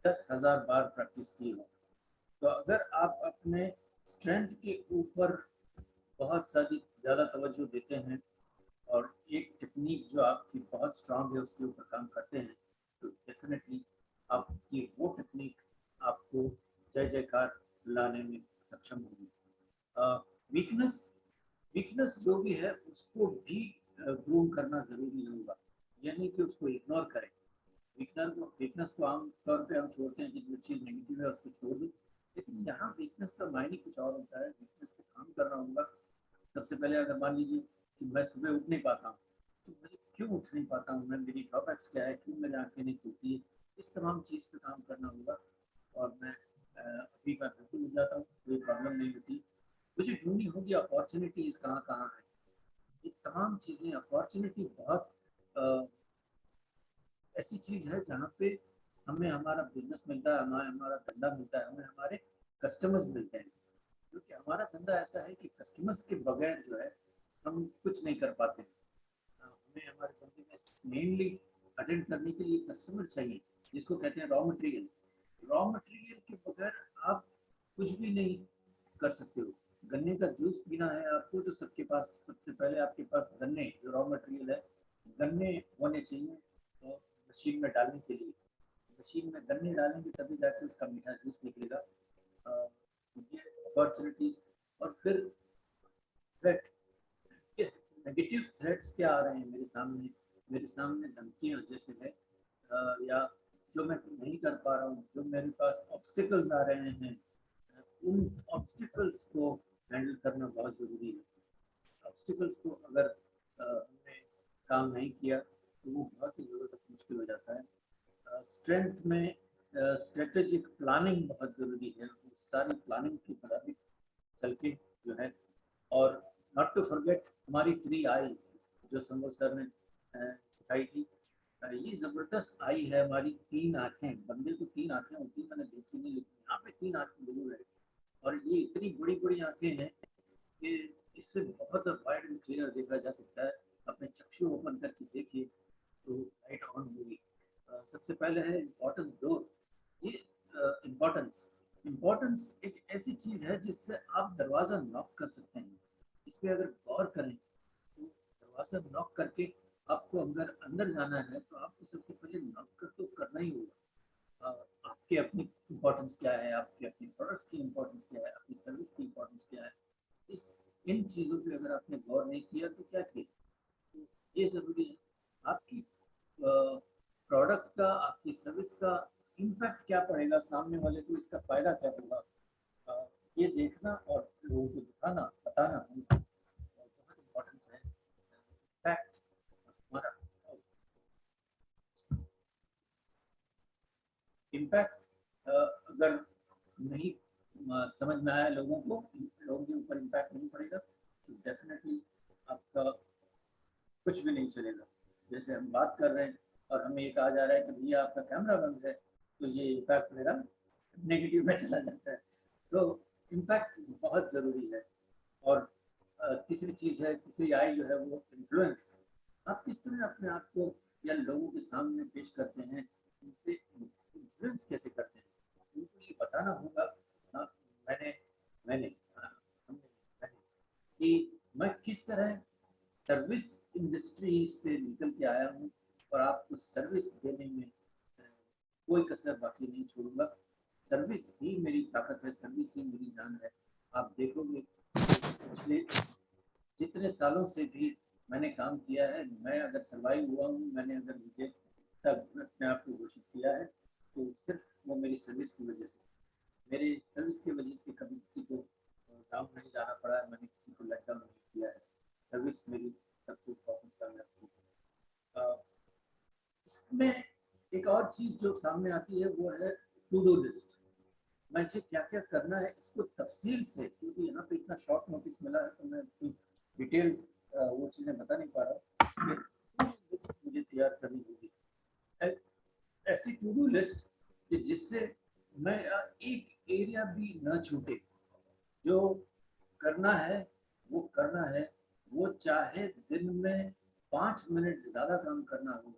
10,000 बार प्रैक्टिस की हो। तो अगर आप अपने स्ट्रेंथ के ऊपर बहुत सारी ज़्यादा तवज्जो देते हैं और एक टेक्निक जो आपकी बहुत स्ट्रांग है उसके ऊपर काम करते हैं, तो डेफिनेटली आपकी वो टेक्निक आपको जय जयकार लाने में सक्षम होगी। वीकनेस जो भी है उसको भी ग्रूम करना ज़रूरी होगा, यानी कि उसको इग्नोर करें। वीकनेस को आम तौर पे हम छोड़ते हैं कि जो चीज़ नेगेटिव है उसको छोड़ दें, लेकिन यहाँ वीकनेस का मायने कुछ और होता है। वीकनेस पे काम करना होगा। सबसे पहले अगर मान लीजिए कि मैं सुबह उठ नहीं पाता हूँ, तो मुझे क्यों उठ नहीं पाता हूँ, मैं मेरी ड्रॉबैक्स क्या है, क्यों मेरी आंखें नहीं खुलती है, इस तमाम चीज़ पे काम करना होगा। और मैं अभी मैं बिल्कुल उठ जाता हूँ, कोई प्रॉब्लम नहीं होती। मुझे ढूंढनी होगी अपॉर्चुनिटीज़ कहाँ कहाँ है, ये तमाम चीज़ें। अपॉर्चुनिटी बहुत ऐसी चीज़ है जहाँ पे हमें हमारा बिजनेस मिलता है, हमें हमारा धंधा मिलता है, हमें हमारे कस्टमर्स मिलते हैं। क्योंकि हमारा धंधा ऐसा है कि कस्टमर्स के बगैर जो है हम कुछ नहीं कर पाते। हमें हमारे धंधे में मेनली अटेंड करने के लिए कस्टमर चाहिए, जिसको कहते हैं रॉ मटेरियल। रॉ मटेरियल के बगैर आप कुछ भी नहीं कर सकते हो। गन्ने का जूस पीना है आपको, तो सबके पास सबसे पहले आपके पास गन्ने जो रॉ मटेरियल है, गन्ने होने चाहिए। तो मशीन में डालने के लिए, मशीन में गन्ने डालेंगे तभी जाके उसका मीठा जूस निकलेगा। ये अपॉर्चुनिटीज। और फिर थ्रेट, नेगेटिव थ्रेट्स क्या आ रहे हैं मेरे सामने धमकियाँ जैसे है, या जो मैं नहीं कर पा रहा हूँ, जो मेरे पास ऑब्स्टिकल्स आ रहे हैं, उन ऑब्स्टिकल्स को हैंडल करना बहुत ज़रूरी है। ऑब्स्टिकल्स को अगर हमने काम नहीं किया तो वो बहुत ही ज़बरदस्त मुश्किल हो जाता है। स्ट्रेंथ में स्ट्रेटेजिक प्लानिंग बहुत ज़रूरी है, उस सारी प्लानिंग के मुताबिक चल के जो है। और नॉट टू फॉरगेट हमारी 3 आईज जो संभव सर ने सिखाई थी, ये जबरदस्त आई है हमारी 3 आंखें। बंदे को 3 आंखें होती है, मैंने देखी नहीं, लेकिन यहाँ पे 3 आंखें जरूर है। और ये इतनी बड़ी बड़ी आंखें हैं कि इससे बहुत वाइड एंड क्लियर देखा जा सकता है। अपने चक्षु ओपन करके देखिए तो लाइट ऑन होगी। सबसे पहले है इम्पोर्टेंस डोर। ये इम्पोर्टेंस एक ऐसी चीज है जिससे आप दरवाजा नॉक कर सकते हैं। इस पे अगर गौर करें तो दरवाजा नॉक करके आपको अगर अंदर जाना है तो आपको सबसे पहले नॉक तो करना ही होगा। आपके अपनी इम्पोर्टेंस क्या है, आपके अपने प्रोडक्ट्स की इम्पोर्टेंस क्या है, अपनी सर्विस की इम्पोर्टेंस क्या है, इन चीज़ों पे अगर आपने गौर नहीं किया तो क्या किया। तो ये जरूरी है आपकी प्रोडक्ट का, आपकी सर्विस का इम्पैक्ट क्या पड़ेगा, सामने वाले को इसका फायदा क्या होगा, ये देखना और लोगों को दिखाना, बताना बहुत इम्पोर्टेंट है। इम्पैक्ट हमारा इम्पैक्ट अगर नहीं समझ में आया लोगों के ऊपर इम्पैक्ट नहीं पड़ेगा तो डेफिनेटली आपका कुछ भी नहीं चलेगा। जैसे हम बात कर रहे हैं और हमें ये कहा जा रहा है कि भैया आपका कैमरा बंद है, तो ये इम्पैक्ट मेरा नेगेटिव में चला जाता है। तो इम्पैक्ट बहुत ज़रूरी है। और तीसरी चीज़ है, तीसरी आई जो है वो इन्फ्लुएंस। आप किस तरह अपने आप को या लोगों के सामने पेश करते हैं, उन पे इन्फ्लुएंस कैसे करते हैं, उनको ये बताना होगा। मैंने कि मैं किस तरह सर्विस इंडस्ट्री से निकल के आया हूँ और आपको सर्विस देने में कोई कसर बाकी नहीं छोड़ूंगा। सर्विस ही मेरी ताकत है, सर्विस ही मेरी जान है। आप देखोगे पिछले जितने सालों से भी मैंने काम किया है, मैं अगर सर्वाइव हुआ हूँ, मैंने अगर विजय तक अपने आप को घोषित किया है तो सिर्फ वो मेरी सर्विस की वजह से। मेरी सर्विस की वजह से कभी किसी को डाउन नहीं जाना पड़ा है, मैंने किसी को लेट डाउन नहीं किया है। सर्विस मेरी सबसे इम्पोर्टेंट कामयाबी है। इसमें एक और चीज़ जो सामने आती है वो है टू डू लिस्ट। मुझे क्या क्या करना है इसको तफसील से, क्योंकि यहाँ पे इतना शॉर्ट नोटिस मिला है तो मैं डिटेल वो चीज़ें बता नहीं पा रहा। लिस्ट मुझे तैयार करनी होगी, ऐसी टू डू लिस्ट जिससे मैं एक एरिया भी न छूटे। जो करना है वो करना है, वो चाहे दिन में 5 मिनट ज़्यादा काम करना हो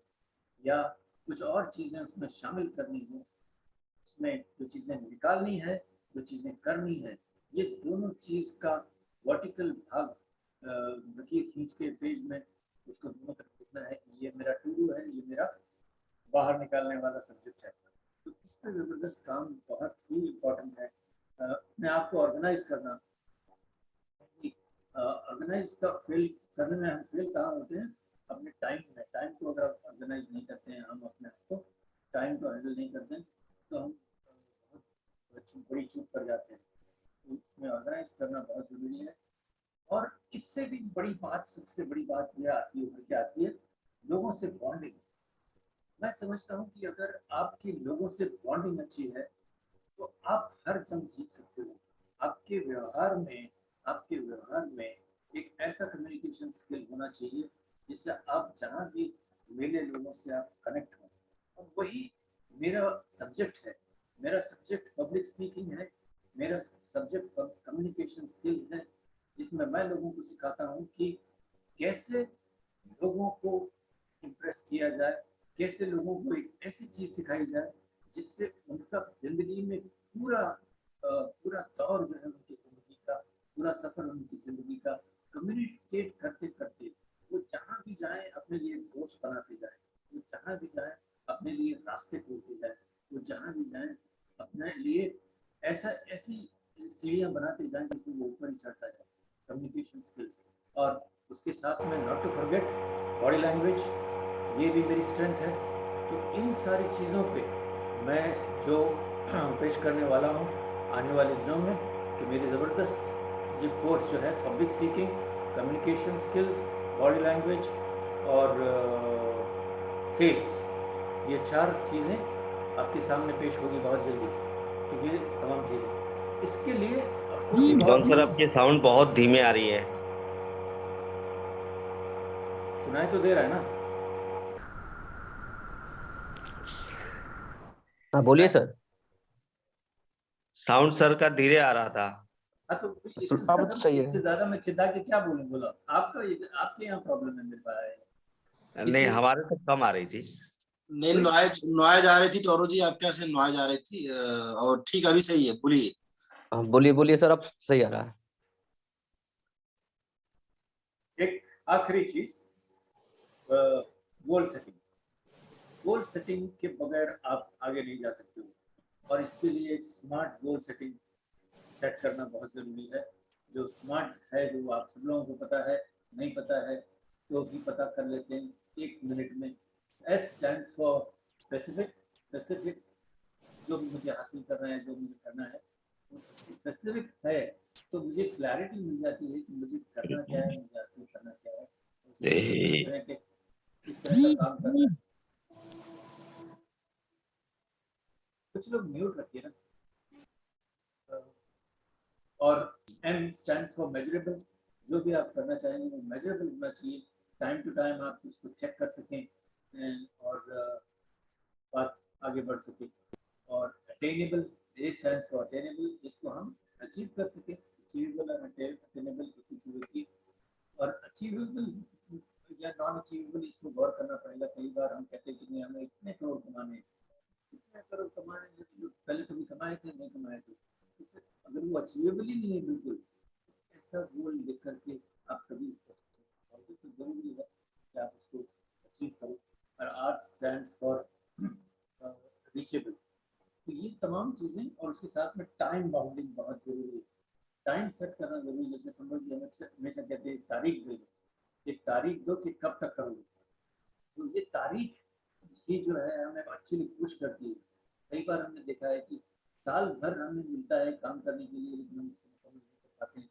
या कुछ और चीज़ें उसमें शामिल करनी हो, उसमें जो चीज़ें निकालनी है, जो चीज़ें करनी है, ये दोनों चीज़ का वर्टिकल भाग रखिए खींच के पेज में, उसको दोनों तरफ लिखना है कि ये मेरा टू डू है, ये मेरा बाहर निकालने वाला सब्जेक्ट है। तो इस पर ज़बरदस्त काम बहुत ही इम्पोर्टेंट है। अपने आप को ऑर्गेनाइज करना। ऑर्गेनाइज का फेल करने में हम फेल कहाँ होते हैं, अपने टाइम में। टाइम को अगर आप ऑर्गेनाइज नहीं करते हैं, हम अपने आप को टाइम को हैंडल नहीं करते हैं तो हम बहुत बड़ी चूक कर जाते हैं। तो इसमें ऑर्गेनाइज करना बहुत ज़रूरी है। और इससे भी बड़ी बात, सबसे बड़ी बात यह आती है, उभर के आती है, लोगों से बॉन्डिंग। मैं समझता हूँ कि अगर आपकी लोगों से बॉन्डिंग अच्छी है तो आप हर जंग जीत सकते हो। आपके व्यवहार में एक ऐसा कम्युनिकेशन स्किल होना चाहिए जिससे आप जहाँ भी मिले लोगों से आप कनेक्ट हो। और वही मेरा सब्जेक्ट है। मेरा सब्जेक्ट पब्लिक स्पीकिंग है, मेरा सब्जेक्ट कम्युनिकेशन स्किल है, जिसमें मैं लोगों को सिखाता हूँ कि कैसे लोगों को इम्प्रेस किया जाए, कैसे लोगों को एक ऐसी चीज़ सिखाई जाए जिससे उनका जिंदगी में पूरा दौर जो है उनकी जिंदगी का, पूरा सफर उनकी जिंदगी का कम्युनिकेट करते करते वो जहाँ भी जाए अपने लिए दोस्त बनाते जाए, वो जहाँ भी जाए अपने लिए रास्ते खोलते जाए, वो जहाँ भी जाए अपने लिए ऐसी सीढ़ियाँ बनाते जाए जिससे वो ऊपर ही चढ़ता जाए। कम्युनिकेशन स्किल्स और उसके साथ में not to forget body language, ये भी मेरी स्ट्रेंथ है। तो इन सारी चीज़ों पे मैं जो पेश करने वाला हूँ आने वाले दिनों में कि मेरे ज़बरदस्त ये कोर्स जो है public speaking, communication skill, body language और सेल्स, ये 4 चीज़ें आपके सामने पेश होगी बहुत जल्दी। तो ये तमाम चीज़ें इसके लिए जॉन सर आपकी साउंड बहुत धीमे आ रही है। सुनाई तो दे रहा है ना? हाँ बोलिए सर। साउंड सर का धीरे आ रहा था। हाँ, तो अब तो सही है। इससे ज्यादा मैं चिल्ला के क्या बोलूं? बोला आपके यहाँ प्रॉब्लम है, मेरे पास नहीं, हमारे तो कम आ रही थी। नहीं, नॉइज आ रही थी चौरो जी, आपके यहाँ से नॉइज आ रही थी। और ठीक अभी सही है, बोलिए। हाँ बोलिए बोलिए सर, अब सही आ रहा है। एक आखिरी चीज, गोल सेटिंग। गोल सेटिंग के बगैर आप आगे नहीं जा सकते हो, और इसके लिए एक स्मार्ट गोल सेटिंग सेट करना बहुत जरूरी है। जो स्मार्ट है, जो आप सब लोगों को पता है, नहीं पता है तो भी पता कर लेते हैं 1 मिनट में। S stands for specific. Specific जो मुझे हासिल करना है, जो मुझे करना है, वो स्पेसिफिक है, तो मुझे क्लैरिटी मिल जाती है कि मुझे करना क्या है, मुझे हासिल करना क्या है, इस तरह का काम करना है। कुछ लोग म्यूट रखिए ना। और M स्टैंड्स फॉर मेजरेबल। जो भी आप करना चाहेंगे वो मेजरेबल होना चाहिए, टाइम टू टाइम आप उसको चेक कर सकें और बात आगे बढ़ सके। और attainable, A stands for attainable, जिसको हम अचीव कर सकें। अचीवेबल और अटेनेबल एक ही चीज होती है। और अचीवेबल या नॉन अचीवेबल, इसको गौर करना पड़ेगा। कई बार हम कहते हैं कि नहीं, हमें इतने करोड़ कमाने हैं, इतने करोड़ कमाने हैं, जो पहले कभी कमाए थे, नहीं कमाए थे, तो अगर वो अचीवेबल ही नहीं है बिल्कुल, ऐसा गोल लिख करके आप कभी तो जरूरी है कि आप उसको अचीव करो। और R स्टैंड्स फॉर रीचेबल। तो ये तमाम चीजें, और उसके साथ में टाइम बाउंडिंग बहुत जरूरी है। टाइम सेट करना जरूरी है। जैसे समझ लीजिए हमेशा कहते हैं तारीख दे दो, एक तारीख दो कि कब तक करोगे। तो ये तारीख ही जो है हमें एक्चुअली पुश करती है। कई बार हमने देखा है कि साल भर हमें मिलता है काम करने के लिए, लेकिन हम उसको नहीं कर पाते।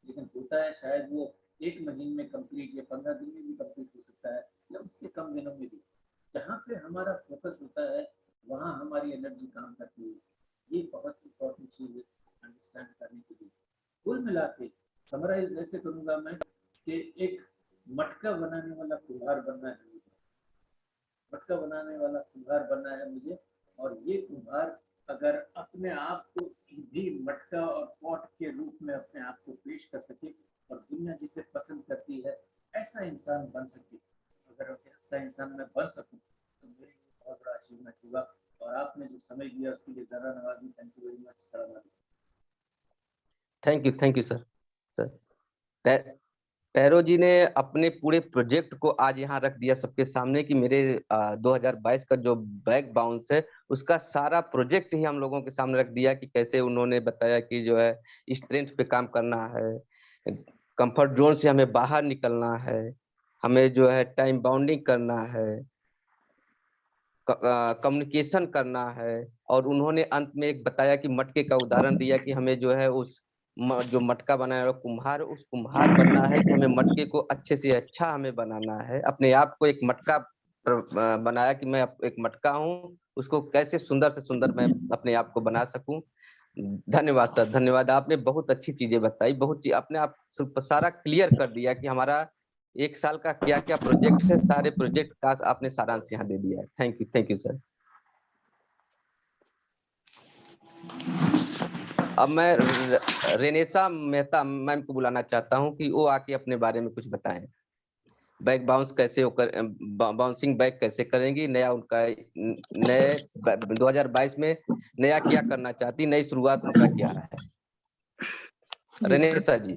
लेकिन होता है शायद वो 1 महीने में कंप्लीट, या 15 दिन में भी कंप्लीट हो सकता है, या उससे कम दिनों में भी। जहाँ पे हमारा फोकस होता है, वहाँ हमारी एनर्जी काम करती है। ये बहुत इंपॉर्टेंट चीज़ है अंडरस्टैंड करने के लिए। कुल मिला के समराइज ऐसे करूँगा मैं कि एक मटका बनाने वाला कुल्हाड़ बनना है मुझे। मटका बनाने वाला कुम्हार बनना है मुझे। और ये कुम्हार अगर अपने आप को भी मटका और पॉट के रूप में अपने आप को पेश कर सके, और दुनिया जिसे पसंद करती है, ऐसा इंसान बन सके। अगर ऐसा इंसान मैं बन सकूं तो मेरे लिए बहुत बड़ा अचीवमेंट होगा। और आपने जो समय दिया उसके लिए ज़रा नवाजी, थैंक यू वेरी मच। सलाम अलैकुम। Thank you sir. सर टैरो जी ने अपने पूरे प्रोजेक्ट को आज यहाँ रख दिया सबके सामने कि मेरे 2022 का जो बैक बाउंस है उसका सारा प्रोजेक्ट ही हम लोगों के सामने रख दिया कि कैसे उन्होंने बताया कि जो है स्ट्रेंथ पे काम करना है, कंफर्ट जोन से हमें बाहर निकलना है, हमें जो है टाइम बाउंडिंग करना है, कम्युनिकेशन करना है। और उन्होंने अंत में एक बताया कि मटके का उदाहरण दिया कि हमें जो है उस जो मटका बनाने वाला कुम्हार, उस कुम्हार बनना है कि हमें मटके को अच्छे से अच्छा हमें बनाना है। अपने आप को एक मटका बनाया कि मैं एक मटका हूँ, उसको कैसे सुंदर से सुंदर मैं अपने आप को बना सकूं। धन्यवाद सर, धन्यवाद। आपने बहुत अच्छी चीजें बताई, बहुत अपने आप सारा क्लियर कर दिया कि हमारा 1 साल का क्या क्या प्रोजेक्ट है। सारे प्रोजेक्ट का आपने सारांश यहाँ दे दिया है। Thank you sir. अब मैं रेनेसा मेहता मैम को बुलाना चाहता हूं कि वो आके अपने बारे में कुछ बताएं। बैक बाउंस कैसे होकर बाउंसिंग बैक कैसे करेंगी, नया उनका नए 2022 में नया क्या करना चाहती, नई शुरुआत उनका क्या है। रेनेसा जी।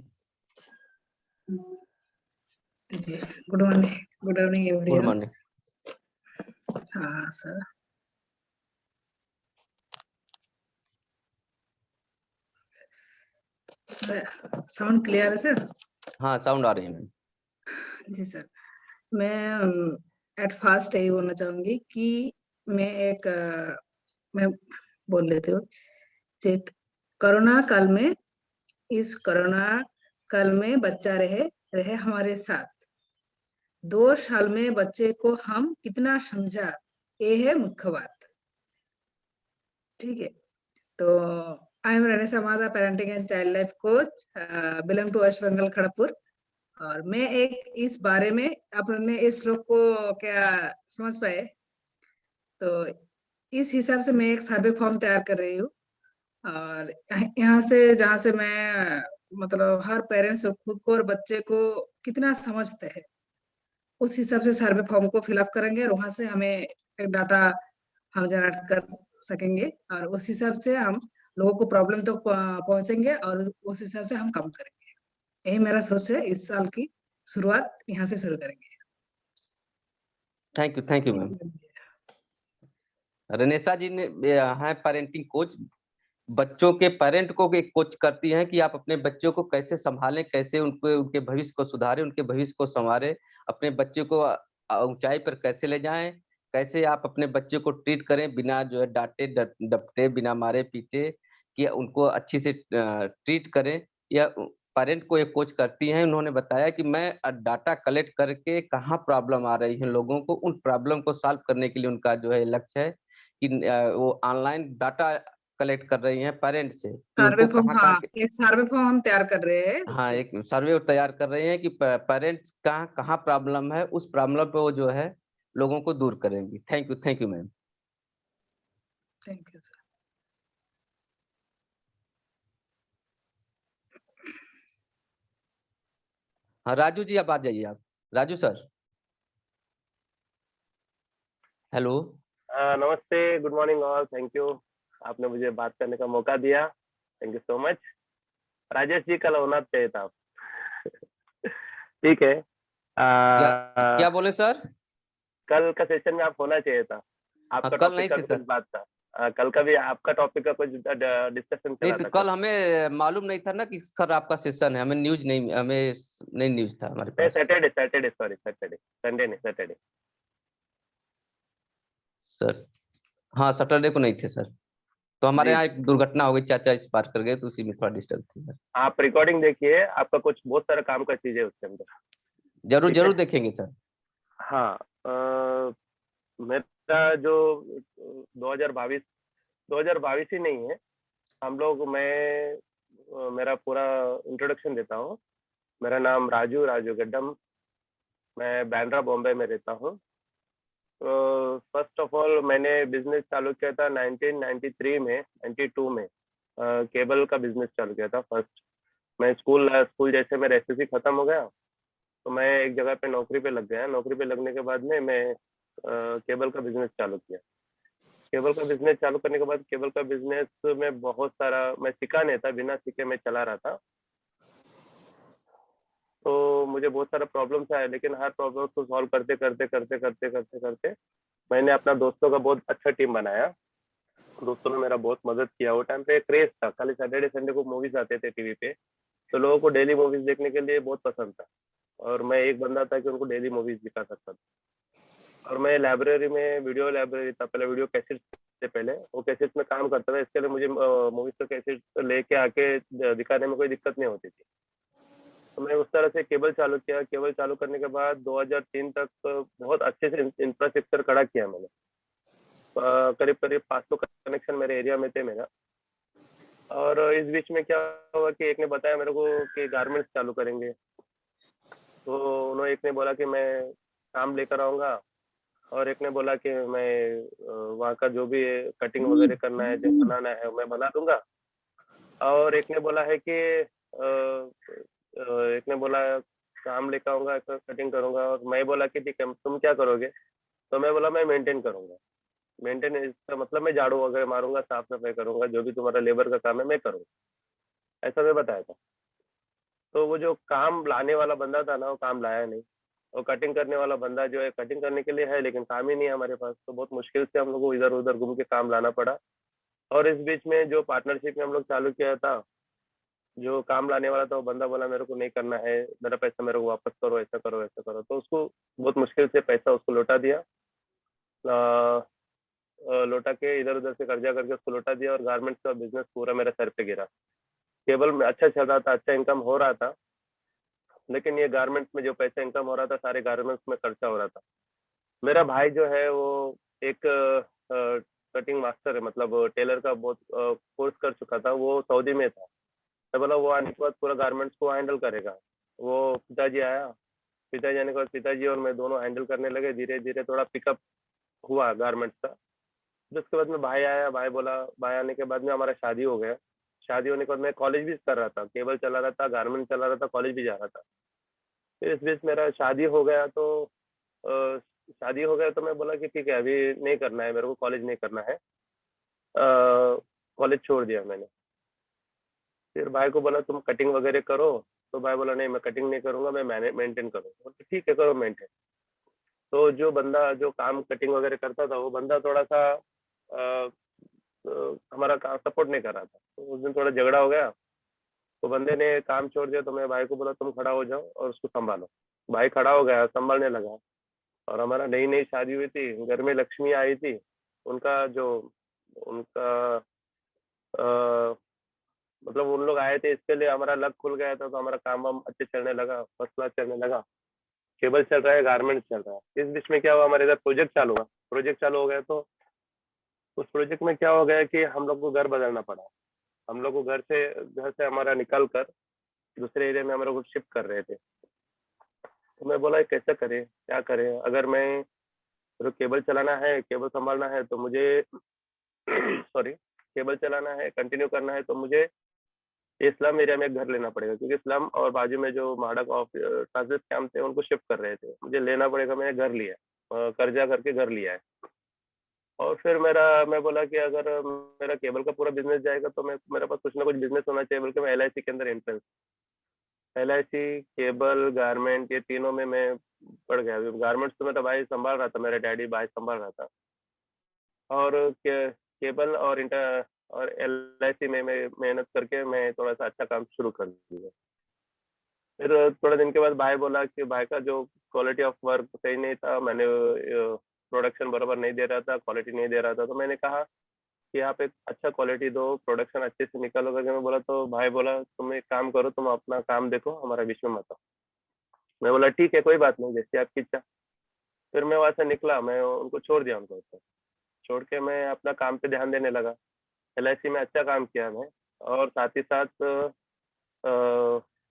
जी, good morning. Good evening everyone. Good morning. हाँ सर। साउंड क्लियर है सर? हाँ साउंड आ रही है मैम। जी सर, मैं एट फर्स्ट यही बोलना चाहूंगी कि मैं बोल लेती हूँ। कोरोना काल में, इस कोरोना काल में बच्चा रहे हमारे साथ। 2 साल में बच्चे को हम कितना समझा, ये है मुख्य बात। ठीक है, तो I am Renesa Mada, parenting and child life coach, belong to West Bengal, Kharagpur. और मैं एक इस बारे में अपने इस श्लोक को क्या समझ पाए, तो इस हिसाब से मैं एक सर्वे फॉर्म तैयार कर रही हूँ और यहाँ से जहाँ से मैं मतलब हर पेरेंट्स खुद को और बच्चे को कितना समझते हैं उस हिसाब से सर्वे फॉर्म को फिलअप करेंगे और वहां से हमें एक डाटा हम जनरेट कर सकेंगे और उस हिसाब से हम लोगों को प्रॉब्लम तो पहुंचेंगे और उस हिसाब से हम कम करेंगे। यही मेरा सोच है, इस साल की शुरुआत यहाँ से शुरू करेंगे। Thank you ma'am. Ranesha ji ने है पेरेंटिंग कोच, बच्चों के पेरेंट को एक कोच करती हैं कि आप अपने बच्चों को कैसे संभालें, कैसे उनको उनके भविष्य को सुधारें, उनके भविष्य को संवारें, अपने बच्चे को ऊंचाई पर कैसे ले जाएं, कैसे आप अपने बच्चे को ट्रीट करें बिना जो है डांटे डपटे, बिना मारे पीटे, कि उनको अच्छी से ट्रीट करें। या पेरेंट को एक कोच करती हैं। उन्होंने बताया कि मैं डाटा कलेक्ट करके कहाँ प्रॉब्लम आ रही है लोगों को, उन प्रॉब्लम को सॉल्व करने के लिए उनका जो है लक्ष्य है कि वो ऑनलाइन डाटा कलेक्ट कर रही हैं पेरेंट से कि सर्वे उनको फॉर्म, कहाँ हाँ कहाँ एक सर्वे फॉर्म हम तैयार कर रहे हैं हाँ उसके। एक सर्वे तैयार कर रहे हैं कि पेरेंट्स कहाँ कहाँ प्रॉब्लम है, उस प्रॉब्लम पे वो जो है लोगों को दूर करेंगी। Thank you ma'am. Thank you sir. हाँ राजू जी अब आ जाइए आप। Raju sir hello. नमस्ते, good morning all, thank you, आपने मुझे बात करने का मौका दिया, thank you so much. Rajesh ji कल होना चाहिए था आप। ठीक है, क्या बोले सर? कल का सेशन में आप होना चाहिए था, आपका कल नहीं टॉपिक का थे भी सर। कुछ बात था। कल का भी आपका टॉपिक का कुछ डिस्कशन नहीं चला तो था कल हमें मालूम नहीं था ना कि सर आपका सेशन है, हमें नहीं न्यूज था हमारे पास। सैटरडे सॉरी, सैटरडे, संडे नहीं, सैटरडे सर हाँ सैटरडे को नहीं थे सर, तो हमारे जी। यहाँ एक दुर्घटना हो गई, चाचा इस पार कर गए तो उसी में थोड़ा डिस्टर्ब थी सर। आप रिकॉर्डिंग देखिए, आपका कुछ बहुत सारा काम का चीज है उसके अंदर। जरूर ठीक है? जरूर देखेंगे सर। हाँ, मेरा जो 2022 ही नहीं है, हम लोग मेरा पूरा इंट्रोडक्शन देता हूँ। मेरा नाम राजू गड्डम, मैं बैंड्रा बॉम्बे में रहता हूँ। तो फर्स्ट ऑफ ऑल मैंने बिजनेस चालू किया था 1993 में, 92 में केबल का बिजनेस चालू किया था फर्स्ट। मैं स्कूल जैसे मेरा एसएससी खत्म हो गया तो मैं एक जगह पे नौकरी पे लग गया। नौकरी पे लगने के बाद में मैं केबल का बिजनेस चालू किया। केबल का बिजनेस चालू करने के बाद केबल का बिजनेस में बहुत सारा मैं सीखा नहीं था, बिना सीखे मैं चला रहा था। तो मुझे बहुत सारा प्रॉब्लम्स आए, लेकिन हर प्रॉब्लम को सॉल्व करते करते करते करते करते करते मैंने अपना दोस्तों का बहुत अच्छा टीम बनाया। दोस्तों ने मेरा बहुत मदद किया। वो टाइम पे क्रेज था, खाली सैटरडे संडे को मूवीज आते थे टीवी पे, तो लोगों को डेली मूवीज देखने के लिए बहुत पसंद था और मैं एक बंदा था कि उनको डेली मूवीज दिखा सकता था। और मैं लाइब्रेरी में, वीडियो लाइब्रेरी था पहले, वीडियो कैसेट से पहले, वो कैसेट में काम करता था। इसके लिए मुझे मूवीज का कैसेट लेके आके दिखाने में कोई दिक्कत नहीं होती थी। तो मैं उस तरह से केबल चालू किया। केबल चालू करने के बाद 2003 तक बहुत अच्छे से इंफ्रास्ट्रक्चर खड़ा किया मैंने। करीब करीब 500 कनेक्शन मेरे एरिया में थे मेरा। और इस बीच में क्या हुआ कि एक ने बताया मेरे को कि गारमेंट्स चालू करेंगे, तो उन्होंने एक ने बोला कि मैं काम लेकर आऊँगा और एक ने बोला कि मैं वहाँ का जो भी कटिंग वगैरह करना है, जो बनाना है मैं बना दूंगा। और एक ने बोला है कि एक ने बोला काम लेकर आऊंगा, कटिंग करूंगा। और मैं बोला कि ठीक है, तुम क्या करोगे? तो मैं बोला मैं मेंटेन करूंगा। मेंटेनेंस का मतलब मैं झाड़ू वगैरह मारूंगा, साफ सफाई करूंगा, जो भी तुम्हारा लेबर का काम है मैं करूंगा, ऐसा मैं बताया था। तो वो जो काम लाने वाला बंदा था ना, वो काम लाया नहीं। और कटिंग करने वाला बंदा जो है, कटिंग करने के लिए है लेकिन काम ही नहीं है हमारे पास। तो बहुत मुश्किल से हम लोग को इधर उधर घूम के काम लाना पड़ा। और इस बीच में जो पार्टनरशिप में हम लोग चालू किया था, जो काम लाने वाला था वो बंदा बोला मेरे को नहीं करना है, मेरा पैसा मेरे को वापस करो, ऐसा करो ऐसा करो। तो उसको बहुत मुश्किल से पैसा उसको लौटा दिया, लौटा के इधर उधर से कर्जा करके उसको लौटा दिया। और गारमेंट्स का बिजनेस पूरा मेरे सर पे गिरा। केबल में अच्छा चल रहा था, अच्छा इनकम हो रहा था, लेकिन ये गारमेंट्स में जो पैसा इनकम हो रहा था सारे गारमेंट्स में खर्चा हो रहा था। मेरा भाई जो है वो एक कटिंग मास्टर है, मतलब टेलर का बहुत कोर्स कर चुका था, वो सऊदी में था। मैं बोला वो आने के बाद पूरा गारमेंट्स को हैंडल करेगा। वो पिताजी आया, पिताजी आने के बाद पिताजी और मैं दोनों हैंडल करने लगे। धीरे धीरे थोड़ा पिकअप हुआ गारमेंट्स का। फिर उसके बाद में भाई आया, भाई बोला, भाई आने के बाद में हमारा शादी हो गया। शादी होने के बाद मैं कॉलेज भी कर रहा था, केबल चला रहा था, गारमेंट चला रहा था, कॉलेज भी जा रहा था। फिर इस बीच मेरा शादी हो गया, तो शादी हो गया तो मैं बोला कि ठीक है अभी नहीं करना है मेरे को, कॉलेज नहीं करना है। कॉलेज छोड़ दिया मैंने। फिर भाई को बोला तुम कटिंग वगैरह करो, तो भाई बोला नहीं मैं कटिंग नहीं करूंगा, मैं मेंटेन करूंगा। तो ठीक है करो मेंटेन। तो जो बंदा जो काम कटिंग वगैरह करता था वो बंदा थोड़ा सा हमारा काम सपोर्ट नहीं कर रहा था, तो उस दिन थोड़ा झगड़ा हो गया। तो बंदे ने काम छोड़ दिया, तो मैं भाई को बोला तुम खड़ा हो जाओ और उसको संभालो। भाई खड़ा हो गया, संभालने लगा। और हमारा नई नई शादी हुई थी, घर में लक्ष्मी आई थी। उनका जो उनका अ, मतलब उन लोग आए थे, इसके लिए हमारा लक खुल गया था, तो हमारा काम वाम अच्छे चलने लगा, फर्स्ट क्लास चलने लगा। केबल चल रहा है, गारमेंट चल रहा है। इस बीच में क्या हुआ, हमारे इधर प्रोजेक्ट चालू हुआ। प्रोजेक्ट चालू हो गया तो उस प्रोजेक्ट में क्या हो गया कि हम लोग को घर बदलना पड़ा। हम लोग को घर से हमारा निकल कर दूसरे एरिया में हम लोग को शिफ्ट कर रहे थे। तो मैं बोला कैसे करें, क्या करें। अगर मैं मेरे को केबल चलाना है, केबल संभालना है, तो मुझे सॉरी, केबल चलाना है, कंटिन्यू करना है, तो मुझे ये स्लम एरिया में एक घर लेना पड़ेगा, क्योंकि स्लम और बाजू में जो माडक ट्रांसलेट कैंप थे उनको शिफ्ट कर रहे थे, मुझे लेना पड़ेगा। मैंने घर लिया, कर्जा करके घर लिया है। और फिर मैं बोला कि अगर मेरा केबल का पूरा बिजनेस जाएगा तो मेरे पास कुछ ना कुछ बिजनेस होना चाहिए, बल्कि मैं LIC के अंदर एंट्रेंस, LIC, केबल, गारमेंट, ये तीनों में मैं पड़ गया। गारमेंट्स तो मेरा भाई संभाल रहा था, मेरा डैडी भाई संभाल रहा था। और केबल और LIC में मैं मेहनत करके मैं थोड़ा सा अच्छा काम शुरू कर दिया। फिर थोड़े दिन के बाद भाई बोला कि भाई का जो क्वालिटी ऑफ वर्क सही नहीं था, मैंने प्रोडक्शन बराबर नहीं दे रहा था, क्वालिटी नहीं दे रहा था। तो मैंने कहा कि आप एक अच्छा क्वालिटी दो, प्रोडक्शन अच्छे से निकालो करके मैं बोला। तो भाई बोला तुम एक काम करो, तुम अपना काम देखो, हमारा बीच में मत आओ। मैं बोला ठीक है कोई बात नहीं, जैसे आपकी इच्छा। फिर मैं वहां से निकला, मैं उनको छोड़ दिया, उनको छोड़ के मैं अपना काम पे ध्यान देने लगा। LIC में अच्छा काम किया मैं, और साथ ही साथ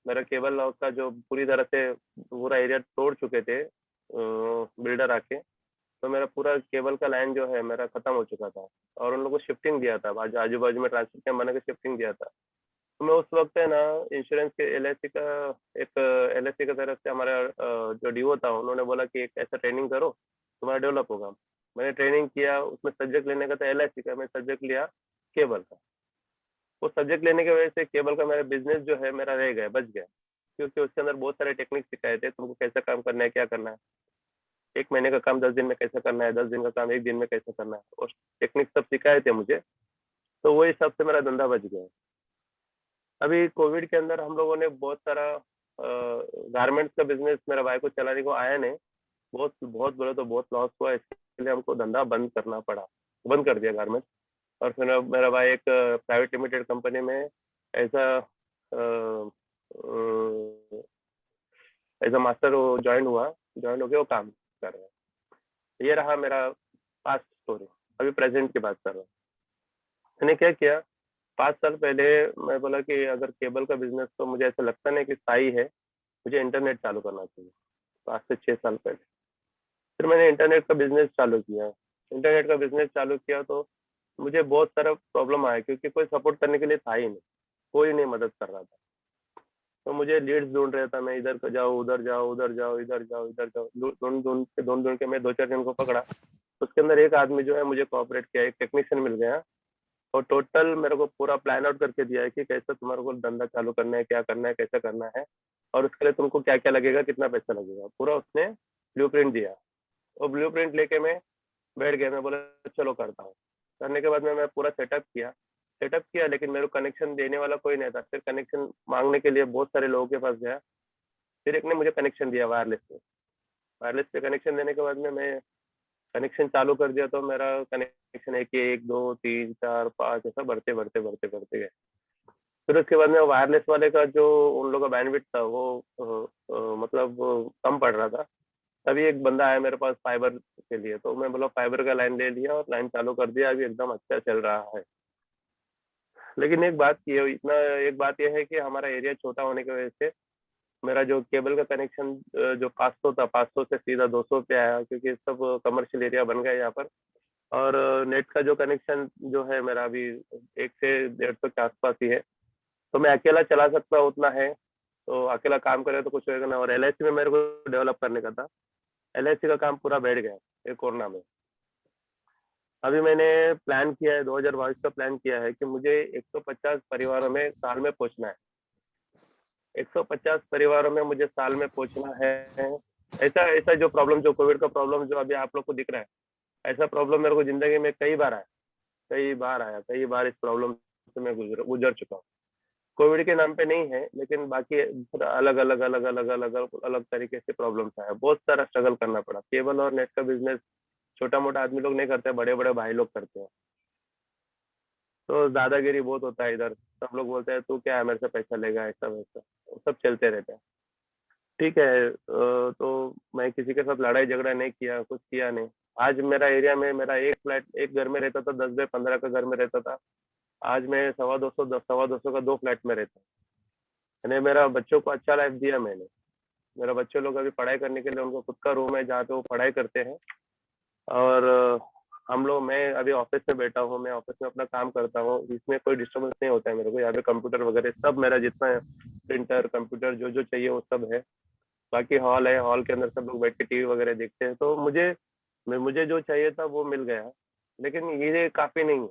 मेरा केबल लॉक का जो पूरी तरह से पूरा एरिया तोड़ चुके थे बिल्डर आके, तो मेरा पूरा केबल का लाइन जो है मेरा खत्म हो चुका था। और उन लोगों को शिफ्टिंग दिया था, आजू बाजू में ट्रांसपोर्ट कैंप बना के शिफ्टिंग दिया था। तो मैं उस वक्त है ना, इंश्योरेंस के LIC का तरफ से हमारा जो DO था, उन्होंने बोला कि एक ऐसा ट्रेनिंग करो तुम्हारा डेवलप होगा। मैंने ट्रेनिंग किया, उसमें सब्जेक्ट लेने का था LIC का, मैं सब्जेक्ट लिया केबल का। वो सब्जेक्ट लेने की वजह से केबल का मेरा बिजनेस जो है मेरा रह गया, बच गया, क्योंकि उसके अंदर बहुत सारे टेक्निक सिखाए थे, तुमको कैसा काम करना है, क्या करना है, 1 महीने का काम 10 दिन में कैसे करना है, 10 दिन का काम 1 दिन में कैसे करना है, और टेक्निक सब सिखाए थे मुझे। तो वही हिसाब से मेरा धंधा बच गया। अभी कोविड के अंदर हम लोगों ने बहुत सारा गारमेंट्स का बिजनेस मेरा भाई को चलाने को आया नहीं, बहुत बहुत बोले तो बहुत लॉस हुआ, इसके लिए हमको धंधा बंद करना पड़ा, बंद कर दिया गारमेंट। और फिर मेरा भाई एक प्राइवेट लिमिटेड कंपनी में एज अ मास्टर ज्वाइन हुआ, ज्वाइन होके वो काम कर रहा है। ये रहा मेरा पास्ट स्टोरी। अभी प्रेजेंट की बात कर रहा हूँ। मैंने क्या किया, 5 साल पहले मैं बोला कि अगर केबल का बिजनेस तो मुझे ऐसा लगता नहीं कि सही है, मुझे इंटरनेट चालू करना चाहिए। तो आज से 6 साल पहले फिर मैंने इंटरनेट का बिजनेस चालू किया। इंटरनेट का बिजनेस चालू किया तो मुझे बहुत सारा प्रॉब्लम आया, क्योंकि कोई सपोर्ट करने के लिए था ही नहीं, कोई नहीं मदद कर रहा था। तो मुझे लीड्स ढूंढ रहा था, मैं इधर जाओ, उधर जाओ, उधर जाओ, इधर जाओ, इधर जाओ, ढूंढ के मैं 2-4 जन को पकड़ा। उसके अंदर एक आदमी जो है मुझे कोऑपरेट किया, एक टेक्नीशियन मिल गया, और टोटल मेरे को पूरा प्लान आउट करके दिया है कि कैसे तुम्हारे को धंधा चालू करना है, क्या करना है, कैसे करना है, और उसके लिए तुमको क्या क्या लगेगा, कितना पैसा लगेगा, पूरा उसने ब्लूप्रिंट दिया। और ब्लूप्रिंट लेके मैं बैठ गया, मैं बोला चलो करता हूँ। करने के बाद मैं पूरा सेटअप किया, लेकिन मेरे को कनेक्शन देने वाला कोई नहीं था। फिर कनेक्शन मांगने के लिए बहुत सारे लोगों के पास गया, फिर एक ने मुझे कनेक्शन दिया वायरलेस पे कनेक्शन देने के बाद में मैं कनेक्शन चालू कर दिया। तो मेरा कनेक्शन 1 2 3 4 5 ऐसा बढ़ते गए। फिर उसके बाद में वायरलेस वाले का जो उन लोगों का बैंडविड्थ था वो मतलब कम पड़ रहा था। तभी एक बंदा आया मेरे पास फाइबर के लिए, तो मैं बोला फाइबर का लाइन ले लिया और लाइन चालू कर दिया, अभी एकदम अच्छा चल रहा है। लेकिन एक बात ये है कि हमारा एरिया छोटा होने की वजह से मेरा जो केबल का कनेक्शन जो 500 था, 500 से सीधा 200 पे आया, क्योंकि सब कमर्शियल एरिया बन गया यहाँ पर। और नेट का जो कनेक्शन जो है मेरा अभी 1 से 150 के आसपास ही है, तो मैं अकेला चला सकता हूँ उतना है, तो अकेला काम करे तो कुछ होएगा ना। और LIC में मेरे को डेवलप करने का था, LIC का काम पूरा बैठ गया ये कोरोना में। अभी मैंने प्लान किया है, 2022 का प्लान किया है कि मुझे 150 परिवारों में साल में पहुंचना है। 150 परिवारों में मुझे साल में पहुंचना है। ऐसा ऐसा जो प्रॉब्लम, जो कोविड का प्रॉब्लम जो अभी आप लोग को दिख रहा है, ऐसा प्रॉब्लम मेरे को जिंदगी में कई बार आया, कई बार इस प्रॉब्लम से मैं गुजर चुका हूँ। कोविड के नाम पे नहीं है, लेकिन बाकी अलग अलग तरीके से प्रॉब्लम्स आया, बहुत सारा स्ट्रगल करना पड़ा। केबल और नेट का बिजनेस छोटा मोटा आदमी लोग नहीं करते, बड़े बड़े भाई लोग करते हैं, तो दादागिरी बहुत होता है इधर। सब लोग बोलते हैं तू क्या है, मेरे से पैसा लेगा, ऐसा वैसा, सब चलते रहता है। ठीक है, तो मैं किसी के साथ लड़ाई झगड़ा नहीं किया, कुछ किया नहीं। आज मेरा एरिया में मेरा एक फ्लैट, एक घर में रहता था, 10 बाय 15 का घर में रहता था, आज मैं 250 का 2 फ्लैट में रहता हूँ। यानी मेरा बच्चों को अच्छा लाइफ दिया मैंने। मेरा बच्चे लोग अभी पढ़ाई करने के लिए उनको खुद का रूम है जहाँ पे वो पढ़ाई करते हैं, और हम लोग, मैं अभी ऑफिस में बैठा हूँ, मैं ऑफिस में अपना काम करता हूँ, इसमें कोई डिस्टर्बेंस नहीं होता है मेरे को। यहाँ पे कंप्यूटर वगैरह सब मेरा जितना है, प्रिंटर, कंप्यूटर, जो चाहिए वो सब है। बाकी हॉल है, हॉल के अंदर सब लोग बैठ के टीवी वगैरह देखते हैं। तो मुझे जो चाहिए था वो मिल गया, लेकिन ये काफी नहीं है,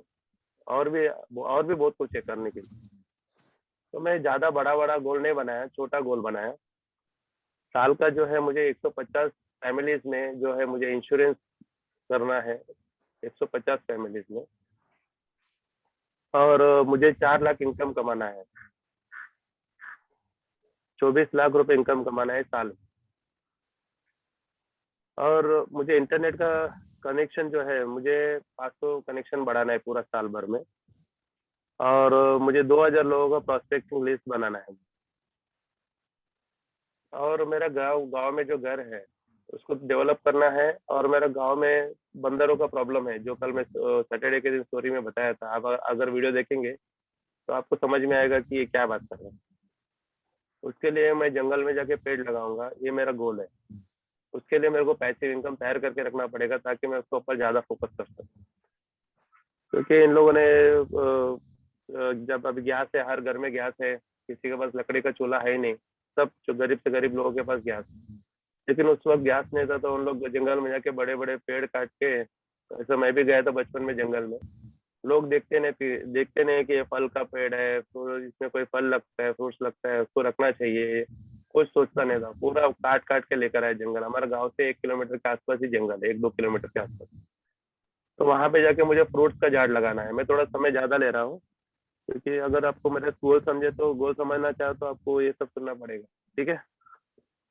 और भी बहुत कुछ है करने के लिए। तो मैं ज्यादा बड़ा गोल नहीं बनाया, छोटा गोल बनाया। साल का जो है मुझे 150 फैमिलीज में जो है मुझे इंश्योरेंस करना है, 150 फैमिलीज में, और मुझे 4 लाख इनकम कमाना है, 24 लाख रुपए इनकम कमाना है साल। और मुझे इंटरनेट का कनेक्शन जो है, मुझे 500 कनेक्शन बढ़ाना है पूरा साल भर में, और मुझे 2000 लोगों का प्रोस्पेक्टिंग लिस्ट बनाना है। और मेरा गांव में जो घर है उसको डेवलप करना है। और मेरा गांव में बंदरों का प्रॉब्लम है, जो कल मैं सैटरडे के दिन स्टोरी में बताया था। आप अगर वीडियो देखेंगे तो आपको समझ में आएगा कि ये क्या बात कर रहे हैं। उसके लिए मैं जंगल में जाके पेड़ लगाऊंगा, ये मेरा गोल है। उसके लिए मेरे को पैसिव इनकम तैयार करके रखना पड़ेगा, ताकि मैं उसके ऊपर ज्यादा फोकस कर सकूं। क्योंकि इन लोगों ने जब अभी गैस है, हर घर में गैस है, किसी के पास लकड़ी का चूल्हा है ही नहीं, सब जो गरीब से गरीब लोगों के पास गैस। लेकिन उस वक्त गैस नहीं था, तो उन लोग जंगल में जाके बड़े बड़े पेड़ काट के, ऐसा मैं भी गया था बचपन में जंगल में, लोग देखते नहीं कि ये फल का पेड़ है, तो इसमें कोई फल लगता है, फ्रूट्स लगता है, उसको रखना चाहिए, कुछ सोचता नहीं था। पूरा काट काट के लेकर आए जंगल। हमारे गांव से 1 किलोमीटर के आसपास ही जंगल है, 1-2 किलोमीटर के आसपास। तो वहां पे जाके मुझे फ्रूट्स का झाड़ लगाना है। मैं थोड़ा समय ज्यादा ले रहा हूँ, क्योंकि अगर आपको मेरा गोल समझे तो, गोल समझना चाहो तो आपको ये सब सुनना पड़ेगा, ठीक है।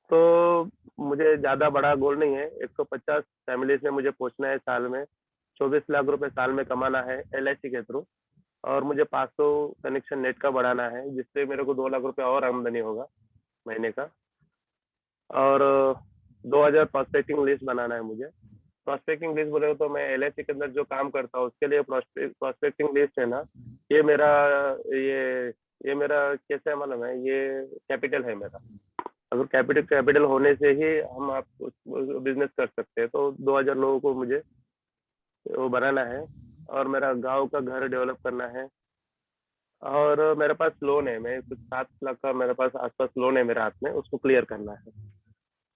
तो मुझे ज्यादा बड़ा गोल नहीं है, 150 फैमिलीज में मुझे पहुंचना है साल में, 24 लाख रुपए साल में कमाना है LIC के थ्रू, और मुझे 500 कनेक्शन नेट का बढ़ाना है, जिससे मेरे को 2 लाख रुपए और आमदनी होगा महीने का। और 2000 प्रोस्पेक्टिंग लिस्ट बनाना है मुझे। प्रोस्पेक्टिंग लिस्ट बोले तो मैं LIC के अंदर जो काम करता हूँ उसके लिए प्रोस्पेक्टिंग लिस्ट है ना, ये मेरा ये मेरा कैसे मालूम है, ये कैपिटल है मेरा। अगर कैपिटल होने से ही हम आप बिजनेस कर सकते हैं। तो 2000 लोगों को मुझे वो बनाना है, और मेरा गांव का घर डेवलप करना है। और मेरे पास लोन है, मैं कुछ 7 लाख का मेरे पास आसपास लोन है मेरे हाथ में, उसको क्लियर करना है।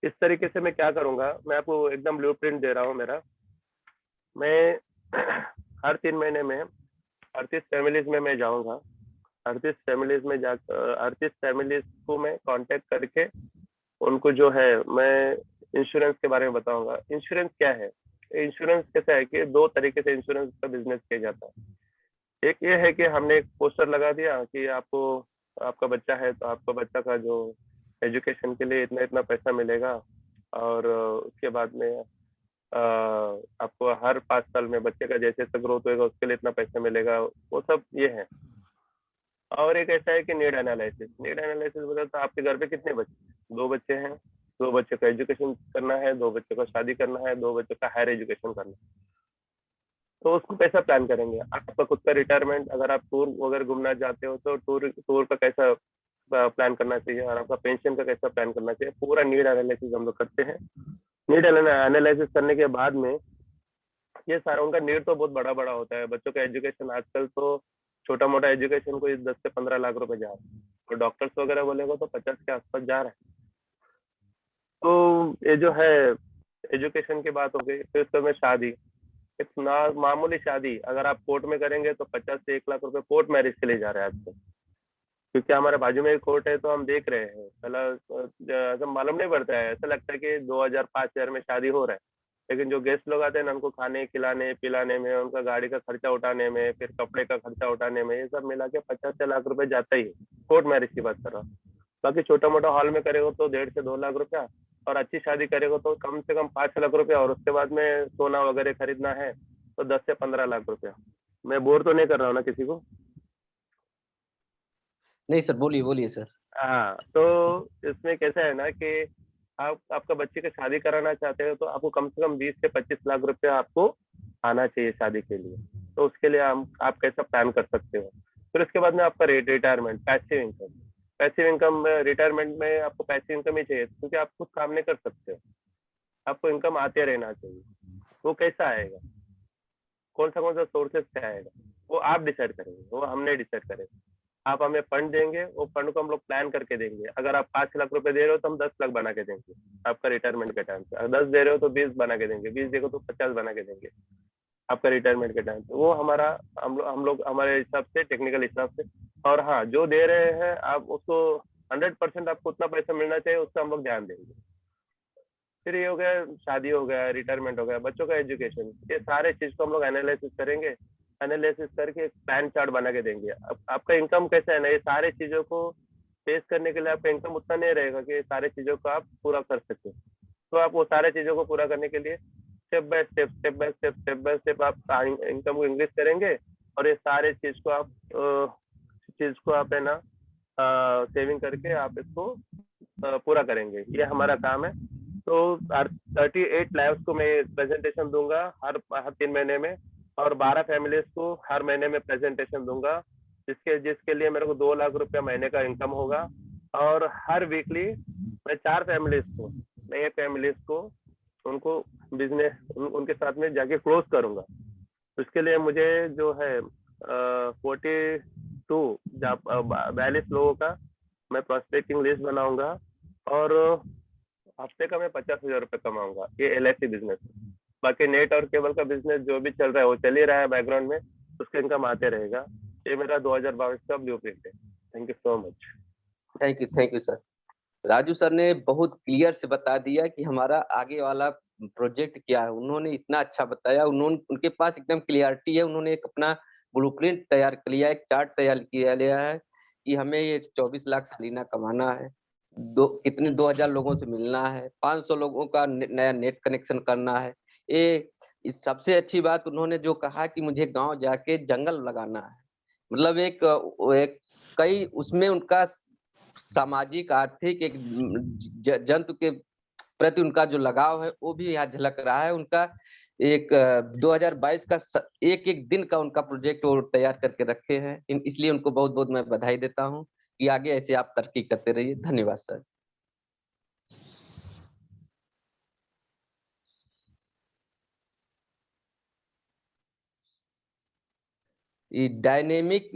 इस तरीके से मैं क्या करूंगा, मैं आपको एकदम ब्लूप्रिंट दे रहा हूँ मेरा। मैं हर 3 महीने में 38 फैमिलीज में मैं जाऊंगा। 38 फैमिलीज में जाकर 38 फैमिलीज को मैं कांटेक्ट करके उनको जो है मैं इंश्योरेंस के बारे में बताऊंगा। इंश्योरेंस क्या है, इंश्योरेंस कैसा है कि 2 तरीके से इंश्योरेंस का बिजनेस किया जाता है। एक ये है कि हमने एक पोस्टर लगा दिया कि आपको, आपका बच्चा है तो आपका बच्चा का जो एजुकेशन के लिए इतना इतना पैसा मिलेगा, और उसके बाद में आपको हर 5 साल में बच्चे का जैसे जैसे ग्रोथ होगा उसके लिए इतना पैसा मिलेगा, वो सब ये है। और एक ऐसा है कि नीड एनालिसिस बोले तो आपके घर पे कितने बच्चे, 2 बच्चे हैं, 2 बच्चे का एजुकेशन करना है, 2 बच्चों का शादी करना है, 2 बच्चों का हायर एजुकेशन करना है, तो उसको कैसा प्लान करेंगे। आपका खुद का रिटायरमेंट, अगर आप टूर वगैरह घूमना चाहते हो तो टूर का कैसा प्लान करना चाहिए, और आपका पेंशन का कैसा प्लान करना चाहिए, पूरा नीड एनालिसिस हम लोग करते हैं। नीड एनालिसिस करने के बाद में ये सारा उनका नीड तो बहुत बड़ा बड़ा होता है। बच्चों का एजुकेशन आजकल तो छोटा मोटा एजुकेशन को 10 से 15 लाख रुपए जा रहा है, और डॉक्टर्स वगैरह बोलेगा तो 50 के आसपास जा रहा है। तो ये जो है एजुकेशन की बात हो गई। फिर उसके बाद शादी, एक मामूली शादी अगर आप कोर्ट में करेंगे तो 50 से 1 लाख रुपए कोर्ट मैरिज के लिए जा रहे हैं आजकल, क्योंकि हमारे बाजू में एक कोर्ट है तो हम देख रहे हैं। पहला ऐसा मालूम नहीं पड़ता है, ऐसा लगता है कि 2000-5000 में शादी हो रहा है, लेकिन जो गेस्ट लोग आते हैं ना, उनको खाने खिलाने पिलाने में, उनका गाड़ी का खर्चा उठाने में, फिर कपड़े का खर्चा उठाने में, ये सब मिला के 50 से लाख रुपए जाता ही है। कोर्ट मैरिज की बात कर रहा हूँ। बाकी छोटा मोटा हॉल में करेगा तो 1.5 से 2 लाख रुपया, और अच्छी शादी करेगा तो कम से कम 5 लाख रुपया, और उसके बाद में सोना वगैरह खरीदना है तो 10 से 15 लाख रुपया। मैं बोर तो नहीं कर रहा हूँ ना किसी को? नहीं सर, बोलिए बोलिए सर। हाँ, तो इसमें कैसा है ना कि आपका बच्चे की शादी कराना चाहते हो तो आपको कम से कम 20 से 25 लाख रुपया आपको आना चाहिए शादी के लिए। तो उसके लिए आप कैसा प्लान कर सकते हो। फिर उसके बाद में आपका रिटायरमेंट, पैसिव इनकम रिटायरमेंट में आपको पैसिव इनकम ही चाहिए, क्योंकि आप कुछ काम नहीं कर सकते हो, आपको इनकम आते रहना चाहिए। वो कैसा आएगा, कौन सा सोर्सेस से आएगा, वो आप डिसाइड करेंगे, वो हमने डिसाइड करेंगे। आप हमें फंड देंगे, वो फंड को हम लोग प्लान करके देंगे। अगर आप 5 लाख रुपए दे रहे हो तो हम 10 लाख बना के देंगे आपका रिटायरमेंट के टाइम पे। अगर 10 दे रहे हो तो 20 बना के देंगे, 20 देगा तो 50 बना के देंगे आपका रिटायरमेंट के टाइम पे। वो हमारा हम लोग हमारे हिसाब से, टेक्निकल हिसाब से। और हाँ, जो दे रहे हैं आप उसको 100% आपको उतना पैसा मिलना चाहिए, उसका हम लोग ध्यान देंगे। फिर ये हो गया, शादी हो गया, रिटायरमेंट हो गया, बच्चों का एजुकेशन, ये सारे चीज को हम लोग एनालिसिस करेंगे। एनालिसिस करके एक प्लान चार्ट बना के देंगे। अब आपका इनकम कैसा है ना, ये सारे चीजों को फेस करने के लिए आपका इनकम उतना नहीं रहेगा कि ये सारे चीजों को आप पूरा कर सके। तो आप वो सारे चीजों को पूरा करने के लिए स्टेप बाय स्टेप आप इनकम को इंक्रीज करेंगे, और ये सारे चीज को आप है ना सेविंग करके आप इसको पूरा करेंगे। ये हमारा काम है। तो 38 लाइव्स को मैं प्रेजेंटेशन दूंगा हर 3 महीने में, और 12 फैमिलीज को हर महीने में प्रेजेंटेशन दूंगा, जिसके लिए मेरे को 2 लाख रुपया महीने का इनकम होगा। और हर वीकली मैं 4 फैमिलीज को, नए फैमिलीज को, उनको बिजनेस उनके साथ में जाके क्लोज करूंगा। उसके लिए मुझे जो है 42 लोगों का मैं प्रोस्पेक्टिंग लिस्ट बनाऊंगा, और हफ्ते का मैं 50,000 रुपये कमाऊंगा। ये LIC बिजनेस है। बाकी नेट और केबल का बिजनेस जो भी चल रहा है वो चल ही रहा है बैकग्राउंड में, उसका इनकम आते रहेगा। ये मेरा 2022 का ब्लूप्रिंट है। Thank you so much. Thank you sir. Raju sir ने बहुत क्लियर से बता दिया कि हमारा आगे वाला प्रोजेक्ट क्या है। उन्होंने इतना अच्छा बताया, उनके पास एकदम क्लियरिटी है। उन्होंने एक अपना ब्लूप्रिंट तैयार कर लिया, एक चार्ट तैयार किया लिया है कि हमें ये 24 लाख सालाना कमाना है, कितने 2000 लोगों से मिलना है, 500 लोगों का नया नेट कनेक्शन करना है। ये सबसे अच्छी बात उन्होंने जो कहा कि मुझे गांव जाके जंगल लगाना है, मतलब एक कई उसमें उनका सामाजिक आर्थिक एक जंतु के प्रति उनका जो लगाव है वो भी यहाँ झलक रहा है। उनका एक 2022 का एक दिन का उनका प्रोजेक्ट वो तैयार करके रखे हैं। इसलिए उनको बहुत बहुत मैं बधाई देता हूँ कि आगे ऐसे आप तरक्की करते रहिए। धन्यवाद सर। ये डायनेमिक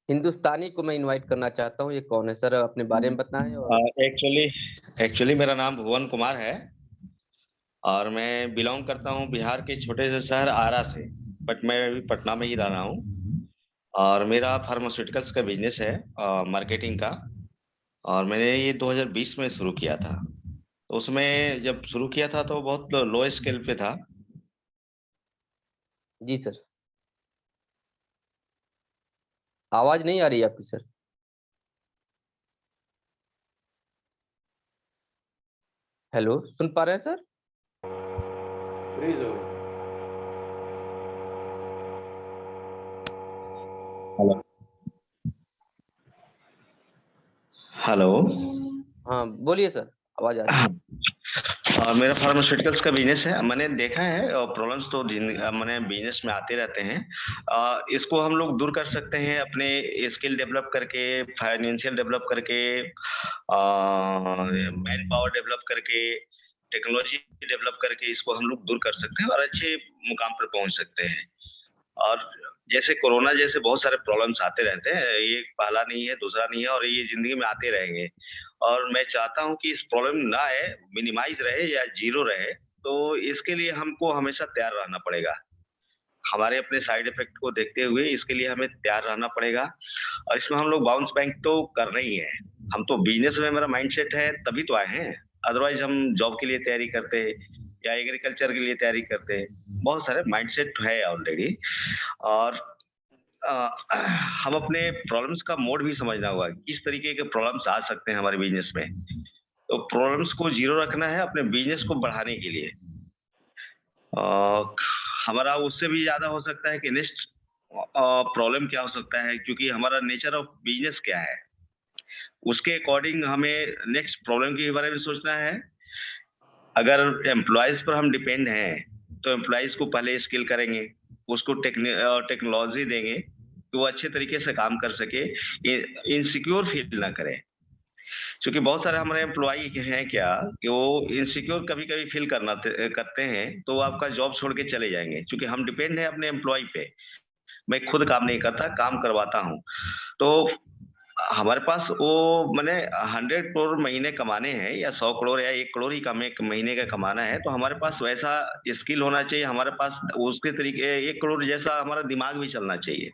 हिंदुस्तानी को मैं इनवाइट करना चाहता हूँ। ये कौन है सर, अपने बारे में बताएं। एक्चुअली मेरा नाम भुवन कुमार है और मैं बिलोंग करता हूँ बिहार के छोटे से शहर आरा से, बट मैं अभी पटना में ही रह रहा हूँ। और मेरा फार्मास्यूटिकल्स का बिजनेस है, मार्केटिंग का, और मैंने ये 2020 में शुरू किया था। तो उसमें जब शुरू किया था तो बहुत लो स्केल पे था। जी सर, आवाज नहीं आ रही आपकी सर। हेलो, सुन पा रहे हैं सर? फ्रीज हो गया। हेलो, हाँ बोलिए सर, आवाज आ रही है। मेरा फार्मास्यूटिकल्स का बिजनेस है। मैंने देखा है प्रॉब्लम्स तो मैंने बिजनेस में आते रहते हैं। इसको हम लोग दूर कर सकते हैं अपने स्किल डेवलप करके, फाइनेंशियल डेवलप करके, मैन पावर डेवलप करके, टेक्नोलॉजी डेवलप करके इसको हम लोग दूर कर सकते हैं और अच्छे मुकाम पर पहुंच सकते हैं। और जैसे कोरोना जैसे बहुत सारे प्रॉब्लम्स आते रहते हैं, ये पहला नहीं है, दूसरा नहीं है, और ये जिंदगी में आते रहेंगे। और मैं चाहता हूं कि इस प्रॉब्लम ना आए, मिनिमाइज रहे या जीरो रहे, तो इसके लिए हमको हमेशा तैयार रहना पड़ेगा। हमारे अपने साइड इफेक्ट को देखते हुए इसके लिए हमें तैयार रहना पड़ेगा, और इसमें हम लोग बाउंस बैक तो करना ही है। हम तो बिजनेस में मेरा माइंडसेट है तभी तो आए हैं, अदरवाइज हम जॉब के लिए तैयारी करते या एग्रीकल्चर के लिए तैयारी करते। बहुत सारे माइंडसेट है ऑलरेडी, और हम अपने प्रॉब्लम्स का मोड भी समझना होगा, किस तरीके के प्रॉब्लम्स आ सकते हैं हमारे बिजनेस में। तो प्रॉब्लम्स को जीरो रखना है अपने बिजनेस को बढ़ाने के लिए। हमारा उससे भी ज्यादा हो सकता है कि नेक्स्ट प्रॉब्लम क्या हो सकता है, क्योंकि हमारा नेचर ऑफ बिजनेस क्या है, उसके अकॉर्डिंग हमें नेक्स्ट प्रॉब्लम के बारे में सोचना है। अगर एम्प्लॉयज पर हम डिपेंड हैं तो एम्प्लॉयज को पहले स्किल करेंगे, उसको टेक्नोलॉजी देंगे कि वो अच्छे तरीके से काम कर सके, इनसिक्योर फील ना करें। क्योंकि बहुत सारे हमारे एम्प्लॉय हैं क्या कि वो इनसिक्योर कभी कभी फील करते हैं, तो वो आपका जॉब छोड़ के चले जाएंगे। क्योंकि हम डिपेंड है अपने एम्प्लॉय पे, मैं खुद काम नहीं करता, काम करवाता हूँ। तो हमारे पास वो मैंने 100 करोड़ महीने कमाने हैं या 100 करोड़ या 1 करोड़ ही महीने का कमाना है, तो हमारे पास वैसा स्किल होना चाहिए, हमारे पास उसके तरीके 1 करोड़ जैसा हमारा दिमाग भी चलना चाहिए।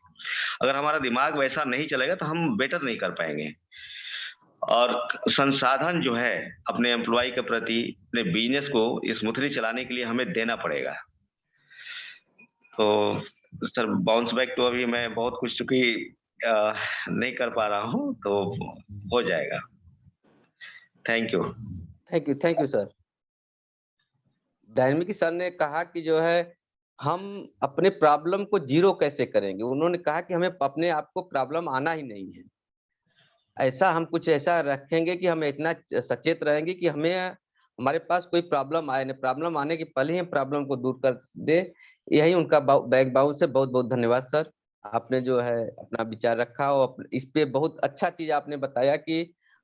अगर हमारा दिमाग वैसा नहीं चलेगा तो हम बेटर नहीं कर पाएंगे। और संसाधन जो है अपने एम्प्लॉय के प्रति, अपने बिजनेस को स्मूथली चलाने के लिए हमें देना पड़ेगा। तो सर बाउंस बैक तो अभी मैं बहुत कुछ चूंकि नहीं कर पा रहा हूँ, तो हो जाएगा। Thank you. Thank you sir. Dynamic sir ने कहा कि जो है हम अपने प्रॉब्लम को जीरो कैसे करेंगे। उन्होंने कहा कि हमें अपने आप को प्रॉब्लम आना ही नहीं है। ऐसा हम कुछ ऐसा रखेंगे कि हम इतना सचेत रहेंगे कि हमें हमारे पास कोई प्रॉब्लम आए, प्रॉब्लम आने के पहले ही प्रॉब्लम को दूर कर दे। यही उनका बैकग्राउंड से बहुत बहुत धन्यवाद सर। आपने जो है अपना विचार रखा और इस पे बहुत अच्छा चीज आपने बताया कि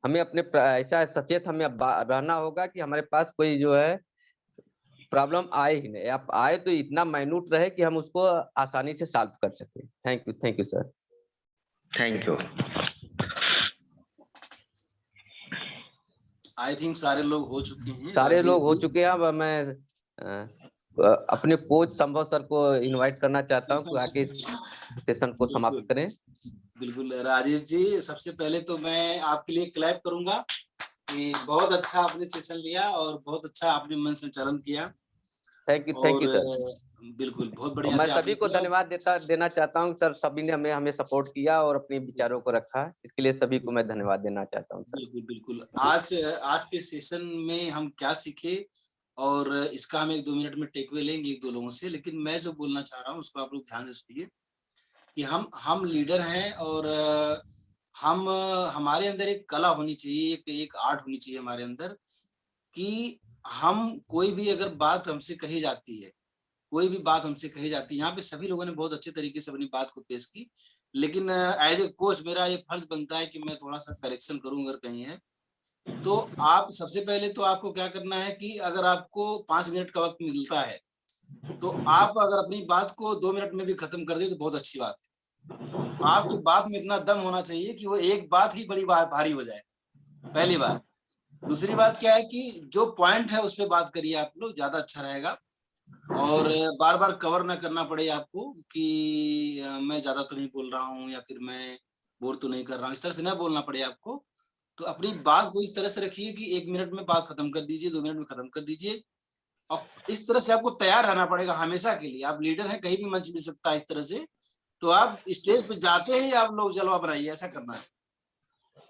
हमें अपने ऐसा सचेत हमें रहना होगा कि हमारे पास कोई जो है प्रॉब्लम आए ही नहीं, आप आए तो इतना माइन्यूट रहे कि हम उसको आसानी से सॉल्व कर सके। Thank you sir. Thank you. I think सारे लोग हो चुके हैं। सारे लोग हो चुके हैं। अब मैं अपने कोच संभव सर को इनवाइट करना चाहता हूँ कि आके सेशन को समाप्त करें। बिल्कुल राजेश जी, सबसे पहले तो मैं आपके लिए क्लैप करूंगा कि बहुत अच्छा आपने सेशन लिया और बहुत अच्छा आपने मन संचालन किया। Thank you sir. बिल्कुल बहुत बढ़िया। मैं सभी को धन्यवाद देना चाहता हूँ सर। सभी ने हमें सपोर्ट किया और अपने विचारों को रखा, इसके लिए सभी को मैं धन्यवाद देना चाहता हूँ सर। बिल्कुल। आज के सेशन में हम क्या सीखे और इसका हम 1-2 मिनट में टेकअवे लेंगे 1-2 लोगों से। लेकिन मैं जो बोलना चाह रहा हूँ उसको आप लोग ध्यान से सुनिए कि हम लीडर हैं और हमारे अंदर एक कला होनी चाहिए, एक आर्ट होनी चाहिए हमारे अंदर कि हम कोई भी अगर बात हमसे कही जाती है, यहाँ पे सभी लोगों ने बहुत अच्छे तरीके से अपनी बात को पेश की। लेकिन एज ए कोच मेरा ये फर्ज बनता है कि मैं थोड़ा सा करेक्शन करूं अगर कहीं है तो। आप सबसे पहले तो आपको क्या करना है कि अगर आपको 5 मिनट का वक्त मिलता है तो आप अगर अपनी बात को 2 मिनट में भी खत्म कर दे तो बहुत अच्छी बात है। आपकी बात में इतना दम होना चाहिए कि वो एक बात ही बड़ी भारी हो जाए, पहली बात। दूसरी बात क्या है कि जो पॉइंट है उस पर बात करिए आप लोग, ज्यादा अच्छा रहेगा। और बार बार कवर ना करना पड़े आपको कि मैं ज्यादा तो नहीं बोल रहा हूँ या फिर मैं बोर तो नहीं कर रहा हूँ, इस तरह से ना बोलना पड़े आपको। तो अपनी बात को इस तरह से रखिए कि 1 मिनट में बात खत्म कर दीजिए, 2 मिनट में खत्म कर दीजिए। और इस तरह से आपको तैयार रहना पड़ेगा हमेशा के लिए। आप लीडर हैं, कहीं भी मंच मिल सकता है इस तरह से। तो आप स्टेज पे जाते ही आप लोग जलवा बनाइए, ऐसा करना है।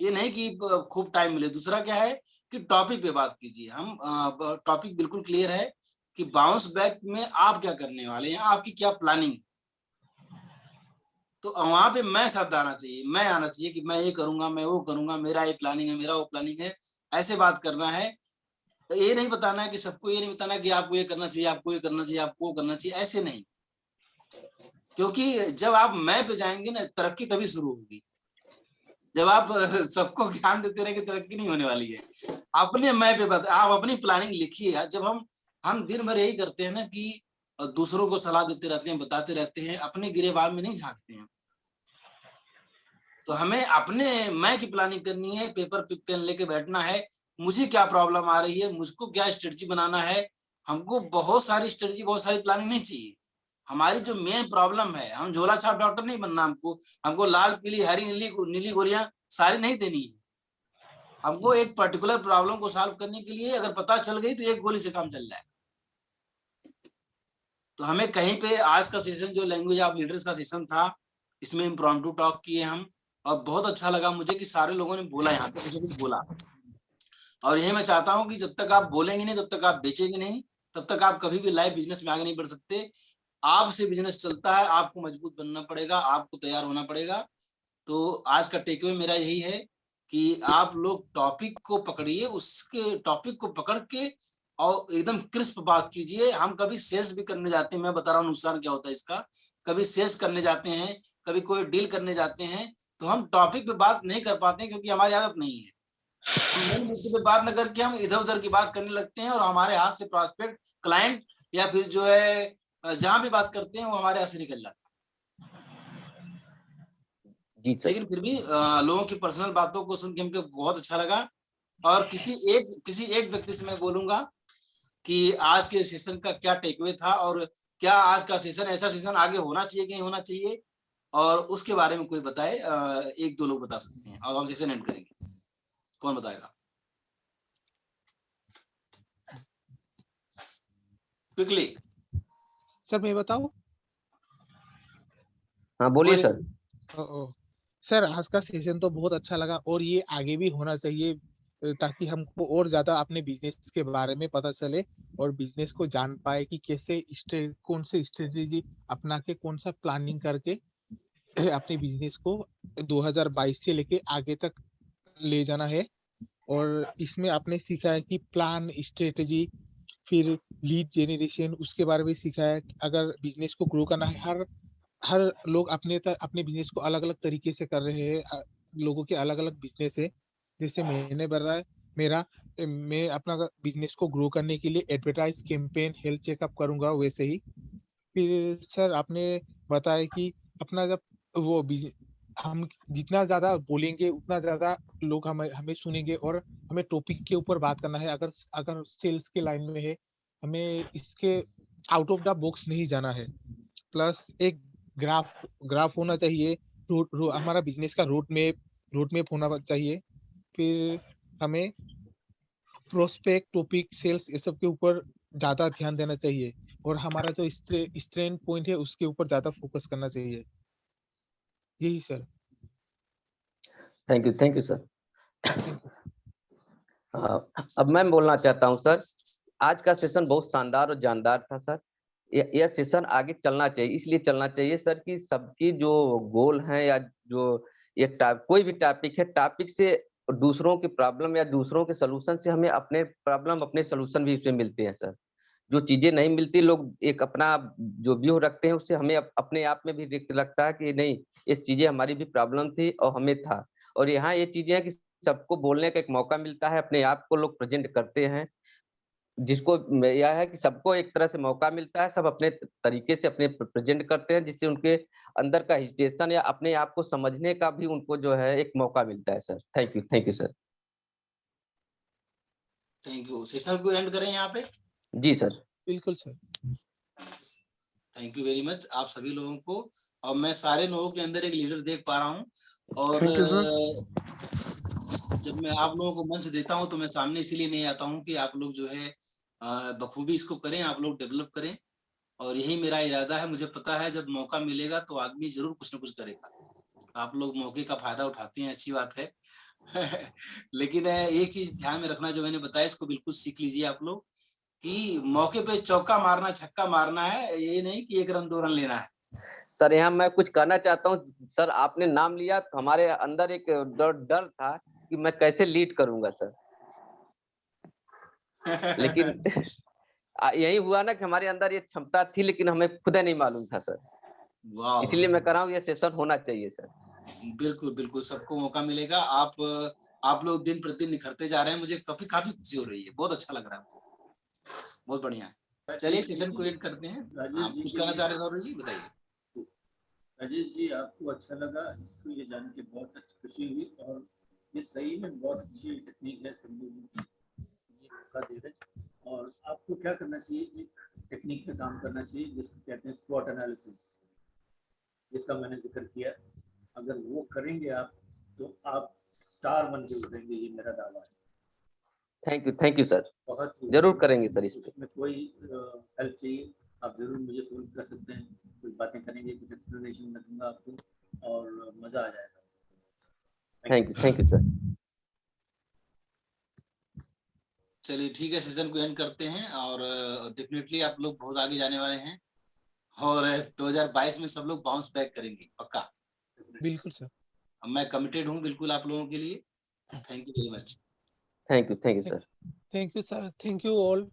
ये नहीं कि खूब टाइम मिले। दूसरा क्या है कि टॉपिक पे बात कीजिए। हम टॉपिक बिल्कुल क्लियर है कि बाउंस बैक में आप क्या करने वाले हैं, आपकी क्या प्लानिंग है। तो वहां पे मैं शब्द आना चाहिए, मैं आना चाहिए कि मैं ये करूंगा, मैं वो करूंगा, मेरा ये प्लानिंग है, मेरा वो प्लानिंग है। ऐसे बात करना है। ये नहीं बताना है कि सबको ये नहीं बताना कि आपको ये करना चाहिए, आपको ये करना चाहिए, आपको वो करना चाहिए, ऐसे नहीं। क्योंकि जब आप मैं पे जाएंगे ना, तरक्की तभी शुरू होगी। जब आप सबको ज्ञान देते रहेंगे तरक्की नहीं होने वाली है। अपने मैं पे बात, आप अपनी प्लानिंग लिखिए। जब हम दिन भर यही करते हैं ना कि दूसरों को सलाह देते रहते हैं, बताते रहते हैं, अपने गिरेबान में नहीं झांकते हैं। तो हमें अपने मैं की प्लानिंग करनी है, पेपर पेन लेके बैठना है, मुझे क्या प्रॉब्लम आ रही है, मुझको क्या स्ट्रेटजी बनाना है। हमको बहुत सारी स्ट्रेटजी, बहुत सारी प्लानिंग नहीं चाहिए। हमारी जो मेन प्रॉब्लम है, हम झोला छाप डॉक्टर नहीं बनना, हमको लाल पीली हरी नीली गोलियां सारी नहीं देनी है। हमको एक पर्टिकुलर प्रॉब्लम को सॉल्व करने के लिए अगर पता चल गई तो एक गोली से काम चल जाए। तो हमें कहीं पे आज का सेशन जो लैंग्वेज ऑफ लीडर्स का सेशन था, इसमें इम्प्रॉम्प्टू टॉक किए हम, और बहुत अच्छा लगा मुझे कि सारे लोगों ने बोला, यहाँ पे कुछ बोला। और यही मैं चाहता हूँ कि जब तक आप बोलेंगे नहीं, तब तक आप बेचेंगे नहीं, तब तक आप कभी भी लाइव बिजनेस में आगे नहीं बढ़ सकते। आपसे बिजनेस चलता है, आपको मजबूत बनना पड़ेगा, आपको तैयार होना पड़ेगा। तो आज का टेकअवे मेरा यही है कि आप लोग टॉपिक को पकड़िए, उसके टॉपिक को पकड़ के और एकदम क्रिस्प बात कीजिए। हम कभी सेल्स भी करने जाते हैं, मैं बता रहा हूँ नुकसान क्या होता है इसका। कभी सेल्स करने जाते हैं, कभी कोई डील करने जाते हैं, तो हम टॉपिक पे बात नहीं कर पाते हैं क्योंकि हमारी आदत नहीं है। मेन मुद्दे पे बात न करके हम इधर उधर की बात करने लगते हैं और हमारे हाथ से प्रॉस्पेक्ट, क्लाइंट या फिर जो है जहां भी बात करते हैं वो हमारे हाथ से निकल जाता है। लेकिन फिर भी लोगों की पर्सनल बातों को सुन के हमको बहुत अच्छा लगा। और किसी एक व्यक्ति से मैं बोलूंगा कि आज के सेशन का क्या टेकअवे था, और क्या आज का सेशन ऐसा सेशन आगे होना चाहिए कि नहीं होना चाहिए, और उसके बारे में कोई बताए। एक दो लोग बता सकते हैं और हम सेशन एंड करेंगे। कौन बताएगा? क्विकली। सर मैं बताऊं? हाँ बोलिए सर। सर आज का सेशन तो बहुत अच्छा लगा और ये आगे भी होना चाहिए, ताकि हमको और ज्यादा अपने बिजनेस के बारे में पता चले और बिजनेस को जान पाए कि कैसे कौन से स्ट्रेटेजी अपना के, कौन सा प्लानिंग करके अपने बिजनेस को 2022 से लेके आगे तक ले जाना है। और इसमें आपने सीखा है कि प्लान, स्ट्रेटेजी, फिर लीड जेनरेशन, उसके बारे में सीखा है। अगर बिजनेस को ग्रो करना है, हर लोग अपने बिजनेस को अलग अलग तरीके से कर रहे हैं। लोगों के अलग अलग बिजनेस है। जैसे मैंने बताया मैं अपना बिजनेस को ग्रो करने के लिए एडवर्टाइज कैंपेन, हेल्थ चेकअप करूंगा, वैसे ही। फिर सर आपने बताया कि अपना जब वो हम जितना ज्यादा बोलेंगे उतना ज्यादा लोग हमें सुनेंगे और हमें टॉपिक के ऊपर बात करना है। अगर सेल्स के लाइन में है, हमें इसके आउट ऑफ द बॉक्स नहीं जाना है। प्लस एक ग्राफ होना चाहिए, हमारा बिजनेस का रोड मैप होना चाहिए। फिर हमें प्रोस्पेक्ट, टॉपिक, सेल्स, ये सब के ऊपर ज्यादा ध्यान देना चाहिए और हमारा जो स्ट्रेंथ पॉइंट है उसके ऊपर ज्यादा फोकस करना चाहिए। यही सर। Thank you sir. अब मैं बोलना चाहता हूं सर, आज का सेशन बहुत शानदार और जानदार था सर। यह सेशन आगे चलना चाहिए, इसलिए चलना चाहिए सर कि सबकी जो गोल है या जो ये कोई भी टॉपिक है, टॉपिक से दूसरों की प्रॉब्लम या दूसरों के सलूशन से हमें अपने प्रॉब्लम, अपने सलूशन भी इसमें मिलते हैं सर। जो चीजें नहीं मिलती, लोग एक अपना जो व्यू रखते हैं, उससे हमें अपने आप में भी रिक्त लगता है कि नहीं, ये चीजें हमारी भी प्रॉब्लम थी और हमें था। और यहाँ ये चीजें हैं कि सबको बोलने का एक मौका मिलता है, अपने आप को लोग प्रेजेंट करते हैं, जिसको यह है कि सबको एक तरह से मौका मिलता है, सब अपने तरीके से अपने प्रेजेंट करते हैं, जिससे उनके अंदर का हिस्टेशन या अपने आप को समझने का भी उनको जो है एक मौका मिलता है sir. Thank you sir. Thank you. Session को एंड करें यहाँ पे? जी सर। बिल्कुल sir. Thank you very much आप सभी लोगों को। और मैं सारे लोगों के अंदर एक लीडर देख पा रहा हूँ, और जब मैं आप लोगों को मंच देता हूँ तो मैं सामने इसीलिए नहीं आता हूँ कि आप लोग जो है बखूबी इसको करें, आप लोग डेवलप करें, और यही मेरा इरादा है। मुझे पता है जब मौका मिलेगा तो आदमी जरूर कुछ न कुछ करेगा। आप लोग मौके का फायदा उठाते हैं, अच्छी बात है। लेकिन एक चीज ध्यान में रखना, जो मैंने बताया इसको बिल्कुल सीख लीजिए आप लोग, कि मौके पे चौका मारना, छक्का मारना है, ये नहीं कि 1 रन 2 रन लेना है। सर यहाँ मैं कुछ कहना चाहता हूँ सर, आपने नाम लिया तो हमारे अंदर एक डर था कि मैं कैसे लीड करूंगा सर। लेकिन यही हुआ ना कि हमारे अंदर ये क्षमता थी, लेकिन हमें खुद नहीं मालूम था सर। इसलिए मैं कह रहा हूँ ये सेशन होना चाहिए सर। बिल्कुल बिल्कुल, सबको मौका मिलेगा। आप लोग दिन प्रतिदिन निखरते जा रहे हैं, मुझे काफी खुशी हो रही है, बहुत अच्छा लग रहा है, बहुत बढ़िया है। चलिए सेशन को एंड करते हैं। राजेश आप जी कुछ के कहना लिए- चाह रहे थे जी, बताइए। राजेश जी, आपको अच्छा लगा इसको ये जान के बहुत अच्छी खुशी हुई, और ये सही में बहुत अच्छी टेक्निक है संजू जी की, ये मौका दे रहे। और आपको क्या करना चाहिए, एक टेक्निक पे काम करना चाहिए जिसको कहते हैं स्वॉट एनालिसिस, जिसका मैंने जिक्र किया। अगर वो करेंगे आप तो आप स्टार बन के उभरेंगे, ये मेरा दावा है। थैंक यू सर, बहुत ही जरूर करेंगे सर इस पे। उसमें कोई हेल्प चाहिए आप जरूर मुझे फोन कर सकते हैं, कुछ बातें करेंगे, कुछ एक्सप्लेनेशन मैं दूंगा आपको, और मजा आ जाएगा। Thank you sir. चलिए ठीक है, सेशन को एंड करते हैं, और डेफिनेटली आप लोग बहुत आगे जाने वाले हैं, और 2022 में सब लोग बाउंस बैक करेंगे पक्का। बिल्कुल सर। मैं कमिटेड हूँ बिल्कुल आप लोगों के लिए। Thank you very much. Thank you sir. Thank you sir, thank you all.